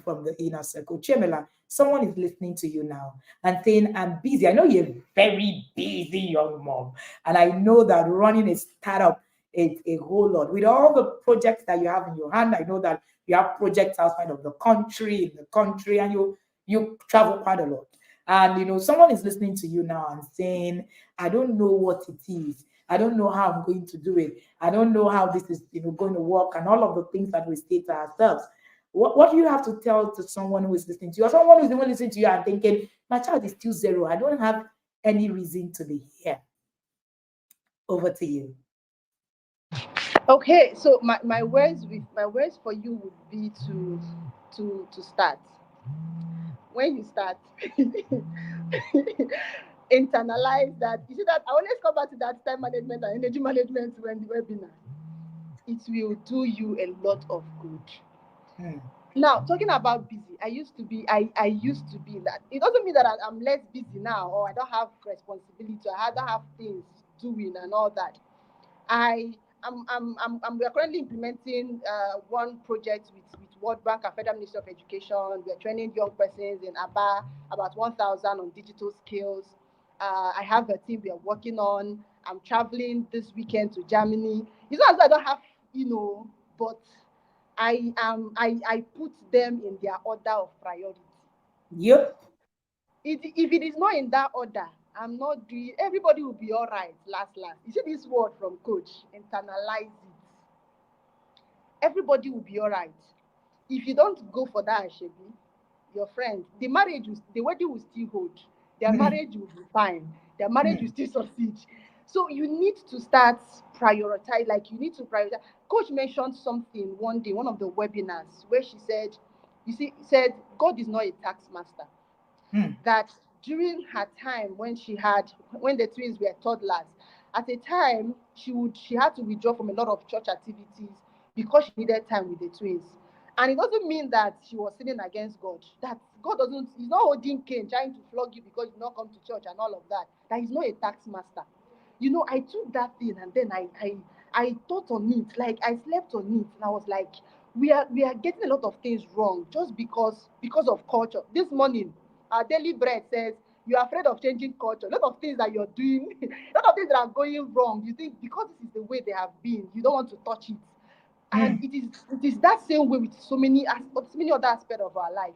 from the inner circle. Chiemela, someone is listening to you now and saying, I'm busy. I know you're a very busy young mom. And I know that running a startup is a whole lot. With all the projects that you have in your hand, I know that you have projects outside of the country, in the country, and you travel quite a lot. And someone is listening to you now and saying, I don't know what it is. I don't know how I'm going to do it. I don't know how this is, going to work, and all of the things that we say to ourselves. What do you have to tell to someone who is listening to you, or someone who's even listening to you and thinking, my child is still zero. I don't have any reason to be here. Over to you. Okay, so my words for you would be to start. When you start, internalize that. You see that I always come back to that time management and energy management when the webinar. It will do you a lot of good. Hmm. Now, talking about busy, I used to be that. It doesn't mean that I'm less busy now or I don't have responsibility, I don't have things doing and all that. I we are currently implementing one project with World Bank and Federal Ministry of Education. We are training young persons in Aba, about 1,000 on digital skills. I have a team we are working on. I'm traveling this weekend to Germany. It's not as though I don't have, but I put them in their order of priority. Yep. If it is not in that order, I'm not doing. Everybody will be all right. Last. You see this word from coach. Internalize it. Everybody will be all right. If you don't go for that, Shebi, your friend, the wedding will still hold. Their Hmm. marriage will be fine. Their marriage will Hmm. still succeed. So you need to start prioritize. Like you need to prioritize. Coach mentioned something one day, one of the webinars, where she said, said God is not a tax master, Hmm. that during her time when the twins were toddlers, at a time she had to withdraw from a lot of church activities because she needed time with the twins. And it doesn't mean that she was sinning against God. That God doesn't he's not holding cane trying to flog you because you not come to church and all of that. That he's not a tax master. I took that thing and then I thought on it, like I slept on it, and I was like, we are getting a lot of things wrong just because of culture. This morning, our daily bread says you are afraid of changing culture. A lot of things that you're doing, a lot of things that are going wrong. You think because this is the way they have been, you don't want to touch it. And Hmm. it is that same way with so many other aspects of our life.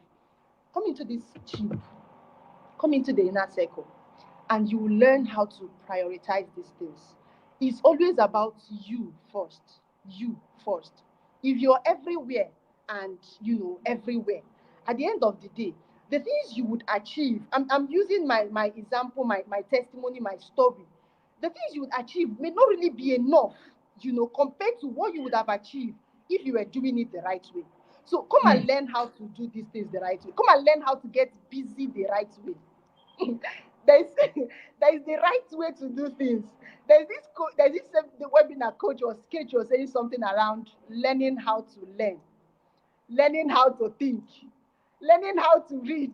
Come into this chief, come into the inner circle, and you will learn how to prioritize these things. It's always about you first. You first. If you're everywhere and everywhere, at the end of the day, the things you would achieve, I'm using my example, my testimony, my story. The things you would achieve may not really be enough, compared to what you would have achieved if you were doing it the right way. So come and Hmm. learn how to do these things the right way. Come and learn how to get busy the right way. there's there's the right way to do things. There's this the webinar coach was saying something around learning how to learning how to think, learning how to read.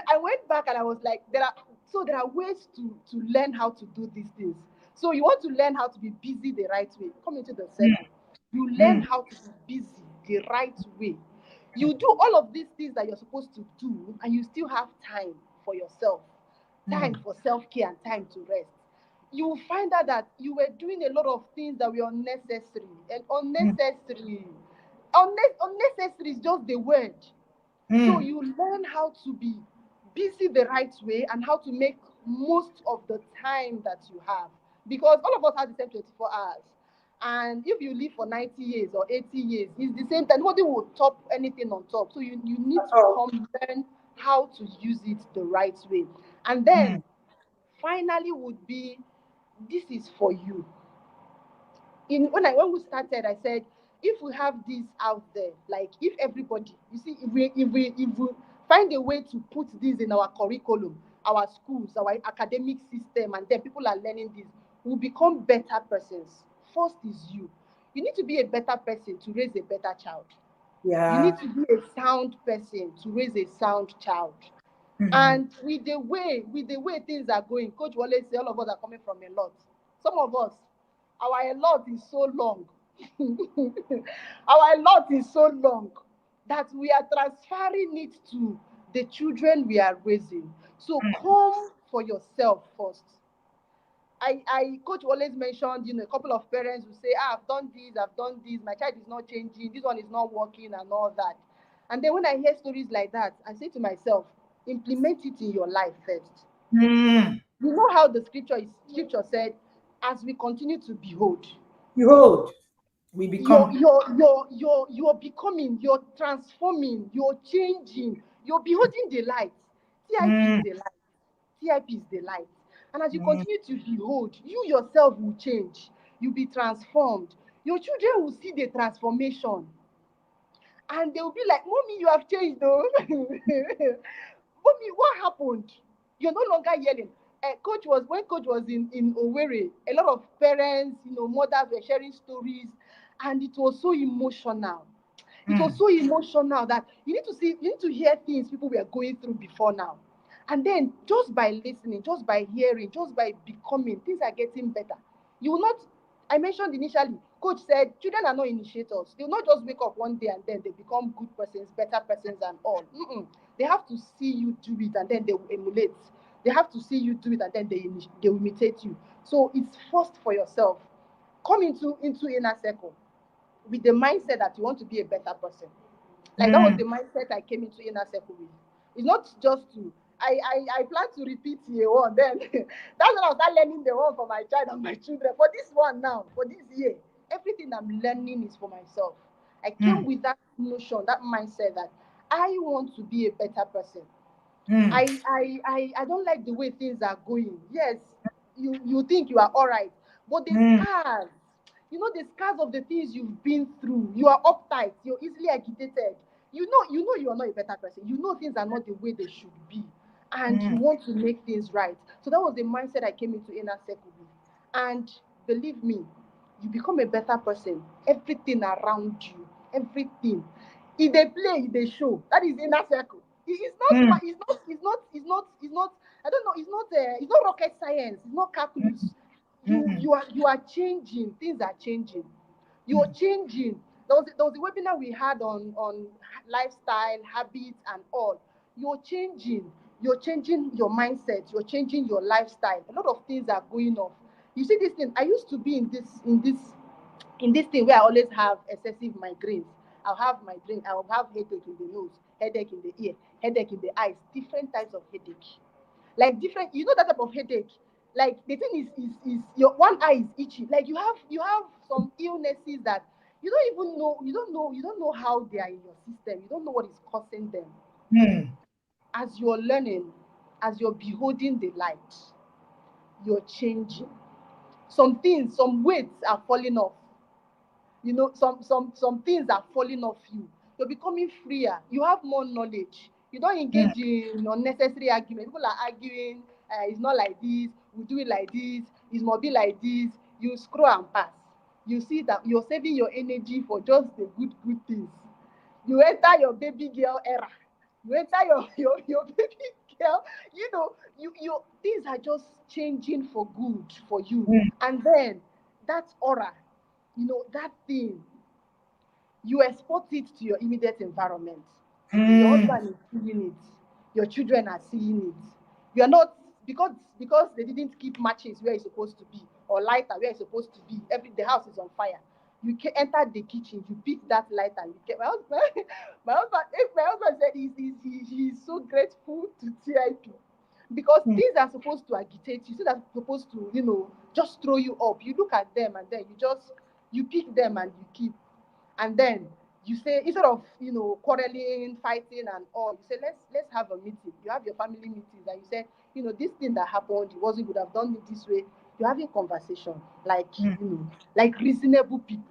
I went back and I was like, there are ways to learn how to do these things. So you want to learn how to be busy the right way. Come into the circle. You learn Hmm. how to be busy the right way. You do all of these things that you're supposed to do, and you still have time for yourself, time Mm. for self-care and time to rest. You will find out that you were doing a lot of things that were unnecessary and Mm. unnecessary. Unnecessary is just the word. So Mm. you learn how to be busy the right way and how to make most of the time that you have. Because all of us have the same 24 hours. And if you live for 90 years or 80 years, it's the same time. Nobody will top anything on top. So you need That's to all. come learn how to use it the right way. And Mm. then finally would be, this is for you. When we started, I said, if we have this out there, like if everybody, you see, if we find a way to put this in our curriculum, our schools, our academic system, and then people are learning this, we'll become better persons. First is you. You need to be a better person to raise a better child. You need Yeah. to be a sound person to raise a sound child. Mm. And with the way things are going, coach will always say all of us are coming from a lot. Some of us, our a lot is so long. Our lot is so long that we are transferring it to the children we are raising. So come for yourself first. Coach always mentioned, a couple of parents who say, I've done this, my child is not changing, this one is not working, and all that. And then when I hear stories like that, I say to myself, implement it in your life first. Mm. You know how the scripture said, as we continue to behold, Behold, we you're become. you're you're you're you're becoming, you're transforming, you're changing, you're beholding the light. TIP is Mm. the light. TIP is the light. And as you Mm. continue to behold, you yourself will change. You'll be transformed. Your children will see the transformation. And they will be like, Mommy, you have changed, though. Mommy, what happened? You're no longer yelling. When coach was in Owerri, a lot of parents, mothers were sharing stories, and it was so emotional. It was Mm. so emotional that you need to hear things people were going through before now. And then just by listening, just by hearing, just by becoming, things are getting better. You will not, I mentioned initially, coach said children are not initiators. They will not just wake up one day and then they become good persons, better persons and all. Mm-mm. They have to see you do it and then they will emulate. They have to see you do it and then they will imitate you. So it's first for yourself. Come into inner circle with the mindset that you want to be a better person. Like that was Mm. the mindset I came into inner circle with. It's not just to I plan to repeat year one. Then that's when I start learning the one for my child and my children. For this one now, for this year, everything I'm learning is for myself. I came Mm. with that notion, that mindset that I want to be a better person. Mm. I don't like the way things are going. Yes, you think you are all right, but the Mm. scars, the scars of the things you've been through. You are uptight. You're easily agitated. You are not a better person. You know things are not the way they should be, and you Mm. want to make things right. So that was the mindset I came into inner circle with. And believe me, you become a better person. Everything around you, everything. If they play, if they show, that is inner circle. It's not Mm. it's not I don't know, it's not rocket science, it's not calculus. you Mm. you are you are changing, things are changing, you're Mm. changing. There was a webinar we had on lifestyle habits and all. You're changing your mindset, you're changing your lifestyle. A lot of things are going off. You see this thing, I used to be in this thing where I always have excessive migraines. I'll have migraine, I'll have headache in the nose, headache in the ear, headache in the eyes, different types of headache. Like different, that type of headache. Like the thing is your one eye is itchy. Like you have some illnesses that you don't know how they are in your system. You don't know what is causing them. Mm. As you're learning, as you're beholding the light, you're changing. Some things, some weights are falling off. Some things are falling off you. You're becoming freer. You have more knowledge. You don't Mm. engage in unnecessary argument. People are arguing, it's not like this, we do it like this, it must be like this. You scroll and pass. You see that you're saving your energy for just the good things. You enter your baby girl era. You enter your baby girl. Things are just changing for good for you. Mm. And then that aura, that thing, You export it to your immediate environment. Your Mm. husband is seeing it. Your children are seeing it. You are not, because they didn't keep matches where it's supposed to be, or lighter where it's supposed to be. The house is on fire. You can enter the kitchen, you pick that lighter. You get my husband. My husband said he's so grateful to TIP, because Mm. these are supposed to agitate you. These are supposed to, just throw you up. You look at them and then you pick them and you keep. And then you say, instead of quarreling, fighting and all, you say, let's have a meeting. You have your family meetings and you say, this thing that happened, it wasn't good, have done it this way. You're having conversation like, Mm. like reasonable people.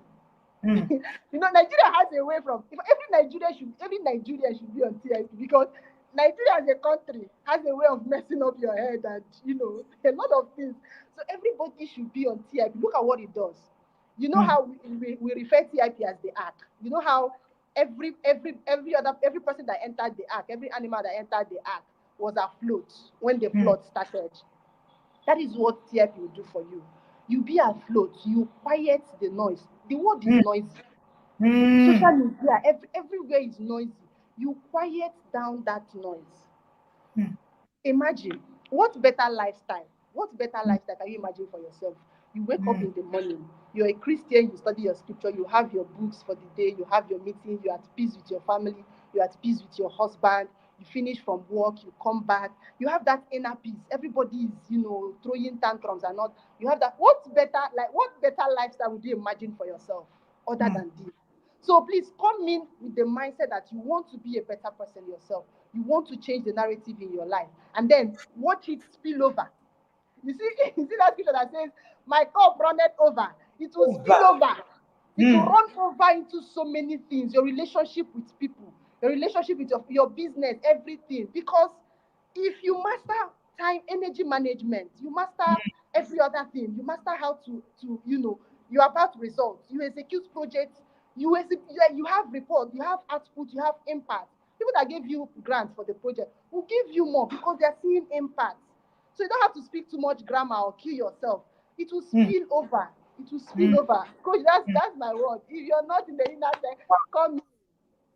Mm. Nigeria has a way from, if every Nigerian should be on TIP, because Nigeria as a country has a way of messing up your head, and a lot of things. So everybody should be on TIP. Look at what it does. You know Mm. how we refer TIP as the ark. You know how every person that entered the ark, every animal that entered the ark was afloat when the Mm. flood started. That is what TIP will do for you. You be afloat, you quiet the noise. The world is Mm. noisy. Social Mm. media, everywhere is noisy. You quiet down that noise. Mm. Imagine what better Mm. lifestyle can you imagine for yourself? You wake up Mm. in the morning, you're a Christian, you study your scripture, you have your books for the day, you have your meeting, you're at peace with your family, you're at peace with your husband, you finish from work, you come back, you have that inner peace. Everybody is, throwing tantrums and not. You have that. What better lifestyle would you imagine for yourself other Mm. than this? So please come in with the mindset that you want to be a better person yourself. You want to change the narrative in your life, and then watch it spill over. You see, you see that scripture that says, "My cup runneth over." It will spill Over. over. It will Mm. run over into so many things. Your relationship with people, your relationship with your business, everything. Because if you master time, energy management, you master every other thing. You master how to you're about results. You execute projects. You have report. You have output. You have impact. People that gave you grants for the project will give you more because they're seeing impact. So you don't have to speak too much grammar or kill yourself. It will Mm. spill over. It will Mm. spill over. Coach, that's Mm. that's my word. If you're not in the inner circle, come in.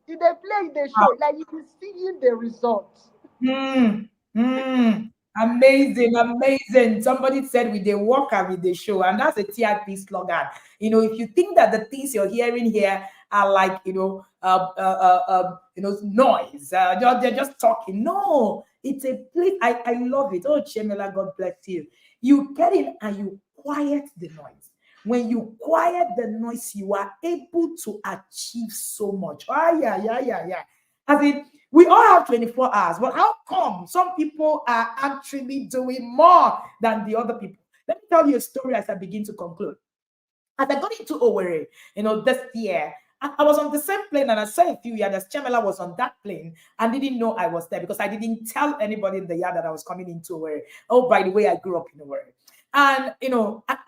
If they play in the Wow. show, like you will see the results. Mm. Mm. Amazing, amazing. Somebody said with the worker with the show, and that's a TRP slogan. If you think that the things you're hearing here are like, noise, they're just talking. No, it's a place. I love it. Oh, Chiemela, God bless you. You get in and you quiet the noise. When you quiet the noise, you are able to achieve so much. Ah, yeah, yeah, yeah, yeah. As in, we all have 24 hours, but how come some people are actually doing more than the other people? Let me tell you a story as I begin to conclude. As I got into Owerri, this year, I was on the same plane and I saw a few years. Chiemela was on that plane and didn't know I was there because I didn't tell anybody in the yard that I was coming into Owerri. Oh, by the way, I grew up in Owerri. And,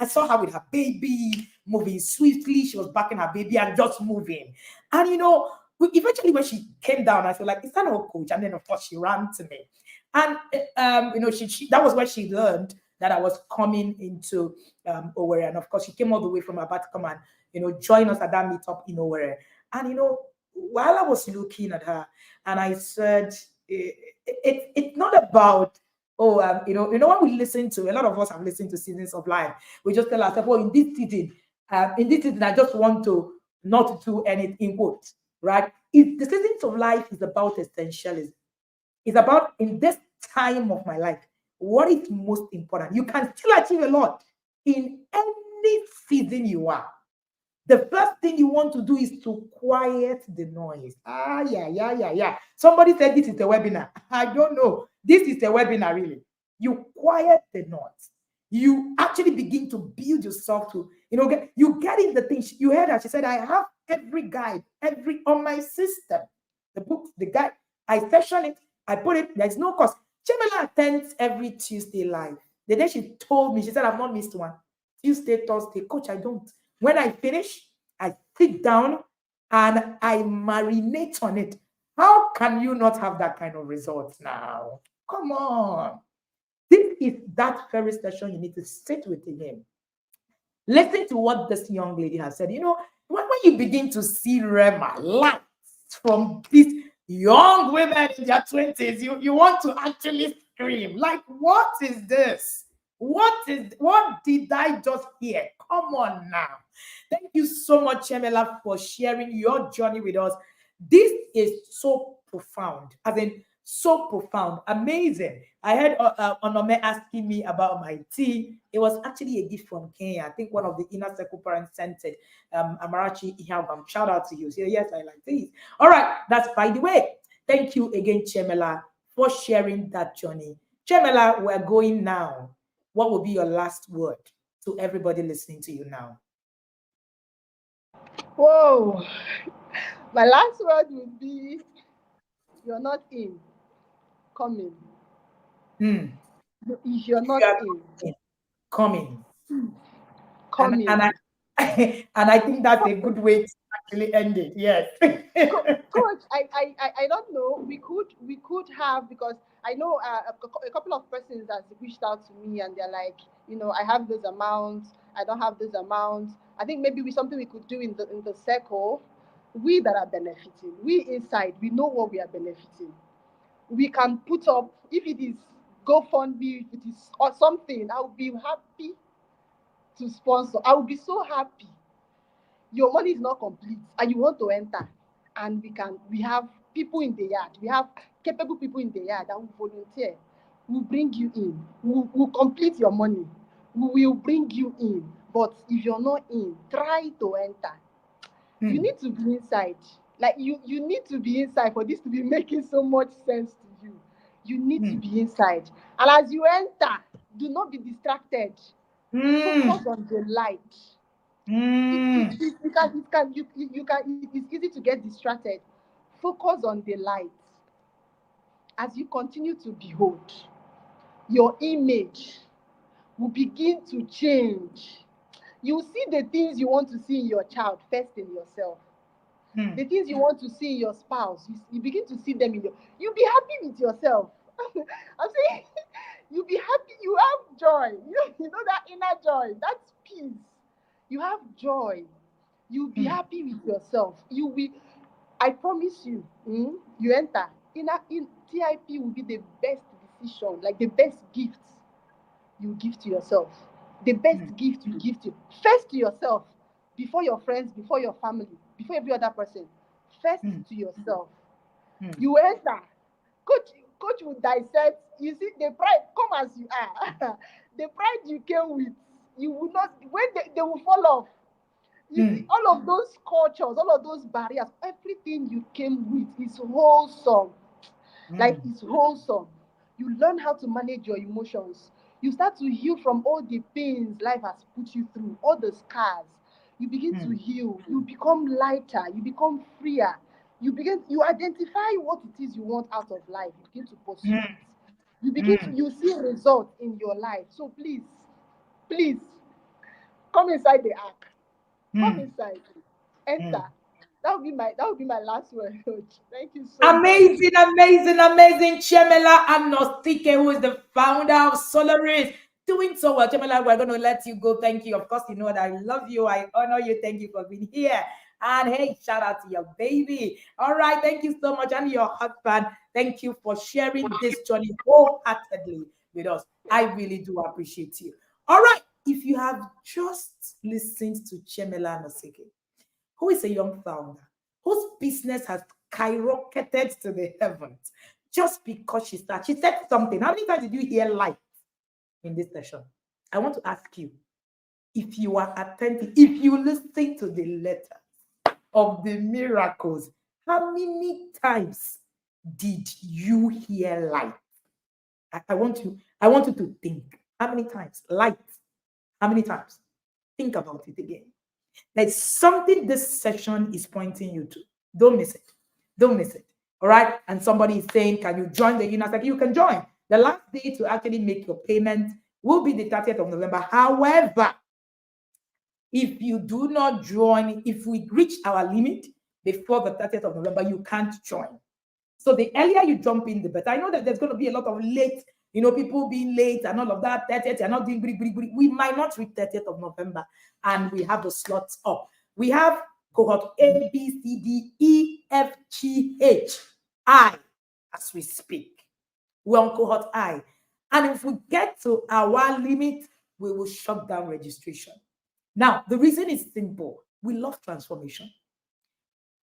I saw her with her baby moving swiftly. She was backing her baby and just moving. And, eventually when she came down, I feel like, is that not coach? And then, of course, she ran to me. And, that was where she learned that I was coming into Owerri. And of course, she came all the way from Aba to come and, join us at that meetup in Owerri. And, while I was looking at her, and I said, it's not about, oh, when we listen to, a lot of us have listened to Seasons of Life, we just tell ourselves, oh, in this season, I just want to not do anything, in quotes, right? The Seasons of Life is about essentialism. It's about, in this time of my life, what is most important. You can still achieve a lot in any season you are. The first thing you want to do is to quiet the noise. Ah, yeah, yeah, yeah, yeah. Somebody said this is a webinar. I don't know. This is a webinar, really. You quiet the noise. You actually begin to build yourself to, you get in the things. You heard her. She said, I have every guide, every on my system. The book, the guide. I session it. I put it. There's no cost. Chiemela attends every Tuesday live. The day she told me, she said, I've not missed one. Tuesday, Thursday. Coach, I don't. When I finish, I sit down and I marinate on it. How can you not have that kind of results now? Come on. This is that very session you need to sit with him. Listen to what this young lady has said. when you begin to see Rema lights from these young women in their 20s, you want to actually scream. Like, what is this? What did I just hear? Come on now. Thank you so much, Chiemela, for sharing your journey with us. This is so profound. As in, so profound, amazing. I heard Onome asking me about my tea. It was actually a gift from Kenya. I think one of the inner circle parents sent it. Amarachi Ihabam, shout out to you. So yes, I like these. All right, that's by the way. Thank you again, Chiemela, for sharing that journey. Chiemela, we're going now. What will be your last word to everybody listening to you now? Whoa. My last word would be, you're not in, come in. Hmm. If you're If not you are in, coming, and come and in. I and I think that's a good way to actually end it. Yes. Coach, I don't know. We could have, because I know a couple of persons that reached out to me and they're like, I have those amounts, I don't have those amounts. I think maybe something we could do in the circle. We that are benefiting, we inside, we know what we are benefiting. We can put up, if it is GoFundMe, if it is or something. I would be happy to sponsor. I would be so happy. Your money is not complete and you want to enter, and we have people in the yard, we have capable people in the yard that will volunteer, will bring you in, will complete your money, we will bring you in. But if you're not in, try to enter. You Hmm. need to be inside. Like, you need to be inside for this to be making so much sense to you. You need to Hmm. be inside, and as you enter, do not be distracted. Hmm. Focus on the light. Hmm. It's easy to get distracted. Focus on the light. As you continue to behold, your image will begin to change. You see the things you want to see in your child first in yourself. Hmm. The things you want to see in your spouse, you begin to see them in your. You'll be happy with yourself. I'm saying, you'll be happy. You have joy. You know that inner joy. That's peace. You have joy. You'll be Hmm. happy with yourself. You will. I promise you. You enter in TIP will be the best decision, like the best gift you give to yourself. The Hmm. best gift you give to first to yourself, before your friends, before your family, before every other person. First Hmm. to yourself. Hmm. You enter. Coach will dissect. You see, the pride, come as you are. The pride you came with, you will not, when they will fall off. You Hmm. see, all of those cultures, all of those barriers, everything you came with is wholesome. Like, Hmm. it's wholesome. You learn how to manage your emotions. You start to heal from all the pains life has put you through, all the scars. You begin to Hmm. heal. You become lighter. You become freer. You identify what it is you want out of life. You begin to pursue Hmm. it. You begin to, Hmm. you see results in your life. So please, please, come inside the ark. Come Hmm. inside. Hmm. Enter. That would be my last word, coach. Thank you so much. Amazing, amazing, amazing. Chiemela Anosike, who is the founder of Solaris. Doing so well. Chiemela, we're going to let you go. Thank you. Of course, you know that I love you. I honor you. Thank you for being here. And hey, shout out to your baby. All right. Thank you so much. And your husband. Thank you for sharing this journey wholeheartedly with us. I really do appreciate you. All right. If you have just listened to Chiemela Anosike, who is a young founder whose business has skyrocketed to the heavens just because she started. She said something. How many times did you hear light in this session? I want to ask you, if you are attentive, if you listen to the letter of the miracles, how many times did you hear light? I want you to think. How many times? Light. How many times? Think about it again. There's something this session is pointing you to. Don't miss it. Don't miss it. All right. And somebody is saying, can you join the union? Like, you can join. The last day to actually make your payment will be the 30th of November. However, if you do not join, if we reach our limit before the 30th of November, you can't join. So the earlier you jump in, the better. I know that there's going to be a lot of late, people being late and all of that. 30th, you're not doing. We might not reach 30th of November, and we have the slots up. We have cohort A, B, C, D, E, F, G, H, I, as we speak. We're on cohort I. And if we get to our limit, we will shut down registration. Now, the reason is simple. We love transformation.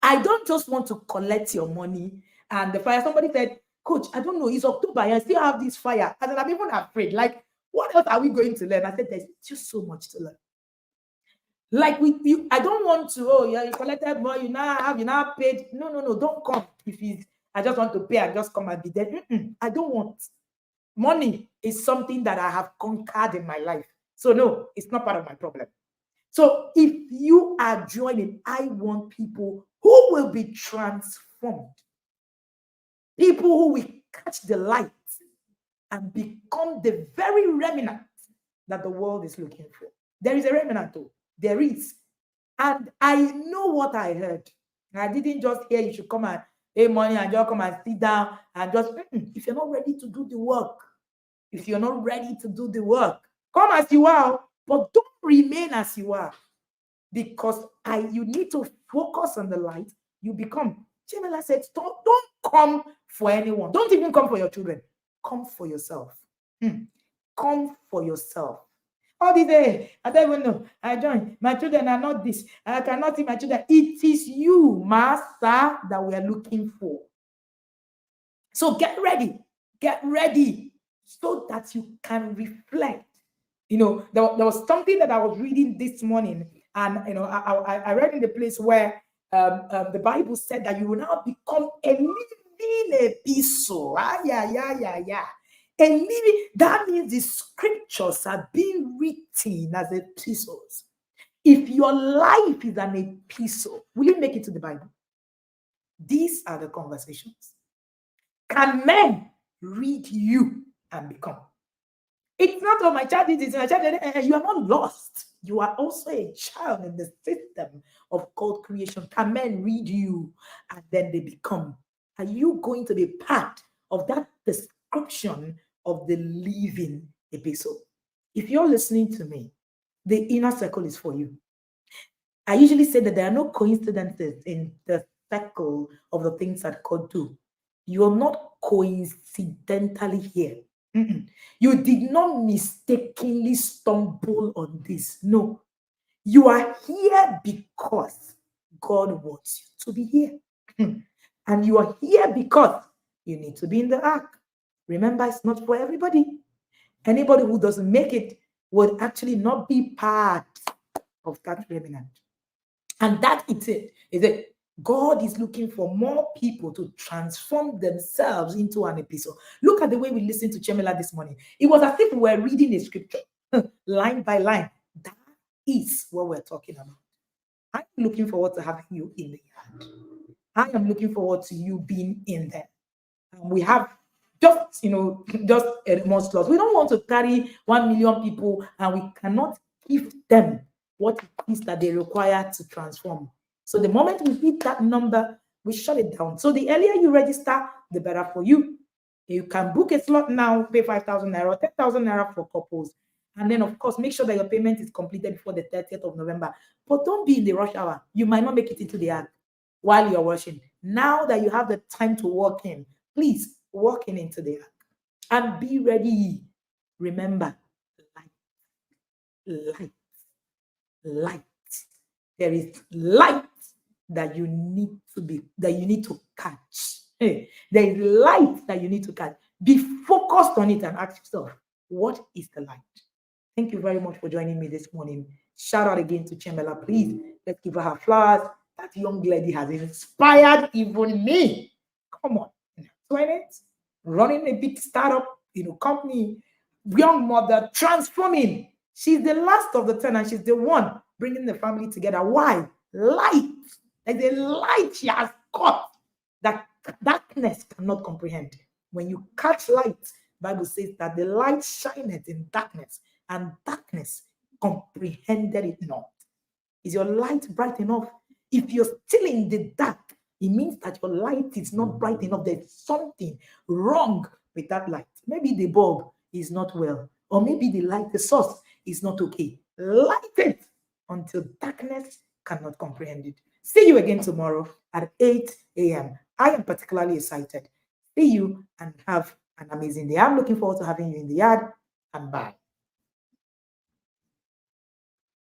I don't just want to collect your money and the fire. Somebody said, Coach, I don't know, it's October. I still have this fire. And I'm even afraid. Like, what else are we going to learn? I said, there's just so much to learn. Like I don't want to, oh yeah, you collected more, you now paid. No, don't come. If it's, I just want to pay and just come and be there. I don't want. Money is something that I have conquered in my life. So no, it's not part of my problem. So if you are joining, I want people who will be transformed. People who will catch the light and become the very remnant that the world is looking for. There is a remnant, though. There is. And I know what I heard. I didn't just hear you should come and pay money and just come and sit down and just, if you're not ready to do the work, come as you are, but don't remain as you are. Because you need to focus on the light. You become. Chiemela said, don't come for anyone. Don't even come for your children. Come for yourself. Come for yourself. All the day, I don't even know. I joined. My children are not this. I cannot see my children. It is you, Master, that we are looking for. So get ready. Get ready so that you can reflect. You know, there was something that I was reading this morning, and you know, I read in the place where the Bible said that you will now become a living epistle. Yeah. A living, that means the scriptures are being written as epistles. If your life is an epistle, will you make it to the Bible? These are the conversations. Can men read you and become? It's not, oh, my child did this, my child did it. You are not lost. You are also a child in the system of called creation. Can men read you and then they become? Are you going to be part of that description of the living epistle? If you're listening to me, the inner circle is for you. I usually say that there are no coincidences in the circle of the things that God do. You're not coincidentally here. You did not mistakenly stumble on this. No. You are here because God wants you to be here. And you are here because you need to be in the ark. Remember, it's not for everybody. Anybody who doesn't make it would actually not be part of that remnant. And that is it. God is looking for more people to transform themselves into an epistle. Look at the way we listened to Chiemela this morning. It was as if we were reading a scripture, line by line. That is what we're talking about. I'm looking forward to having you in the yard. I am looking forward to you being in there. We have just a month loss. We don't want to carry 1 million people and we cannot give them what it is that they require to transform. So the moment we hit that number, we shut it down. So the earlier you register, the better for you. You can book a slot now, pay 5,000 naira, 10,000 naira for couples. And then, of course, make sure that your payment is completed before the 30th of November. But don't be in the rush hour. You might not make it into the act while you're washing. Now that you have the time to walk in, please walk into the act and be ready. Remember, light. There is light that you need to catch. Hey, there is light that you need to catch. Be focused on it and ask yourself, what is the light? Thank you very much for joining me this morning. Shout out again to Chiemela, please. Let's give her flowers. That young lady has inspired even me. Come on, 20s, running a big startup, company, young mother, transforming. She's the last of the 10 and she's the one bringing the family together. Why? Light. Like the light she has caught that darkness cannot comprehend. When you catch light, Bible says that the light shineth in darkness and darkness comprehended it not. Is your light bright enough? If you're still in the dark, it means that your light is not bright enough. There's something wrong with that light. Maybe the bulb is not well, or maybe the source is not okay. Light it until darkness cannot comprehend it. See you again tomorrow at 8 a.m. I am particularly excited. See you and have an amazing day. I'm looking forward to having you in the yard, and bye.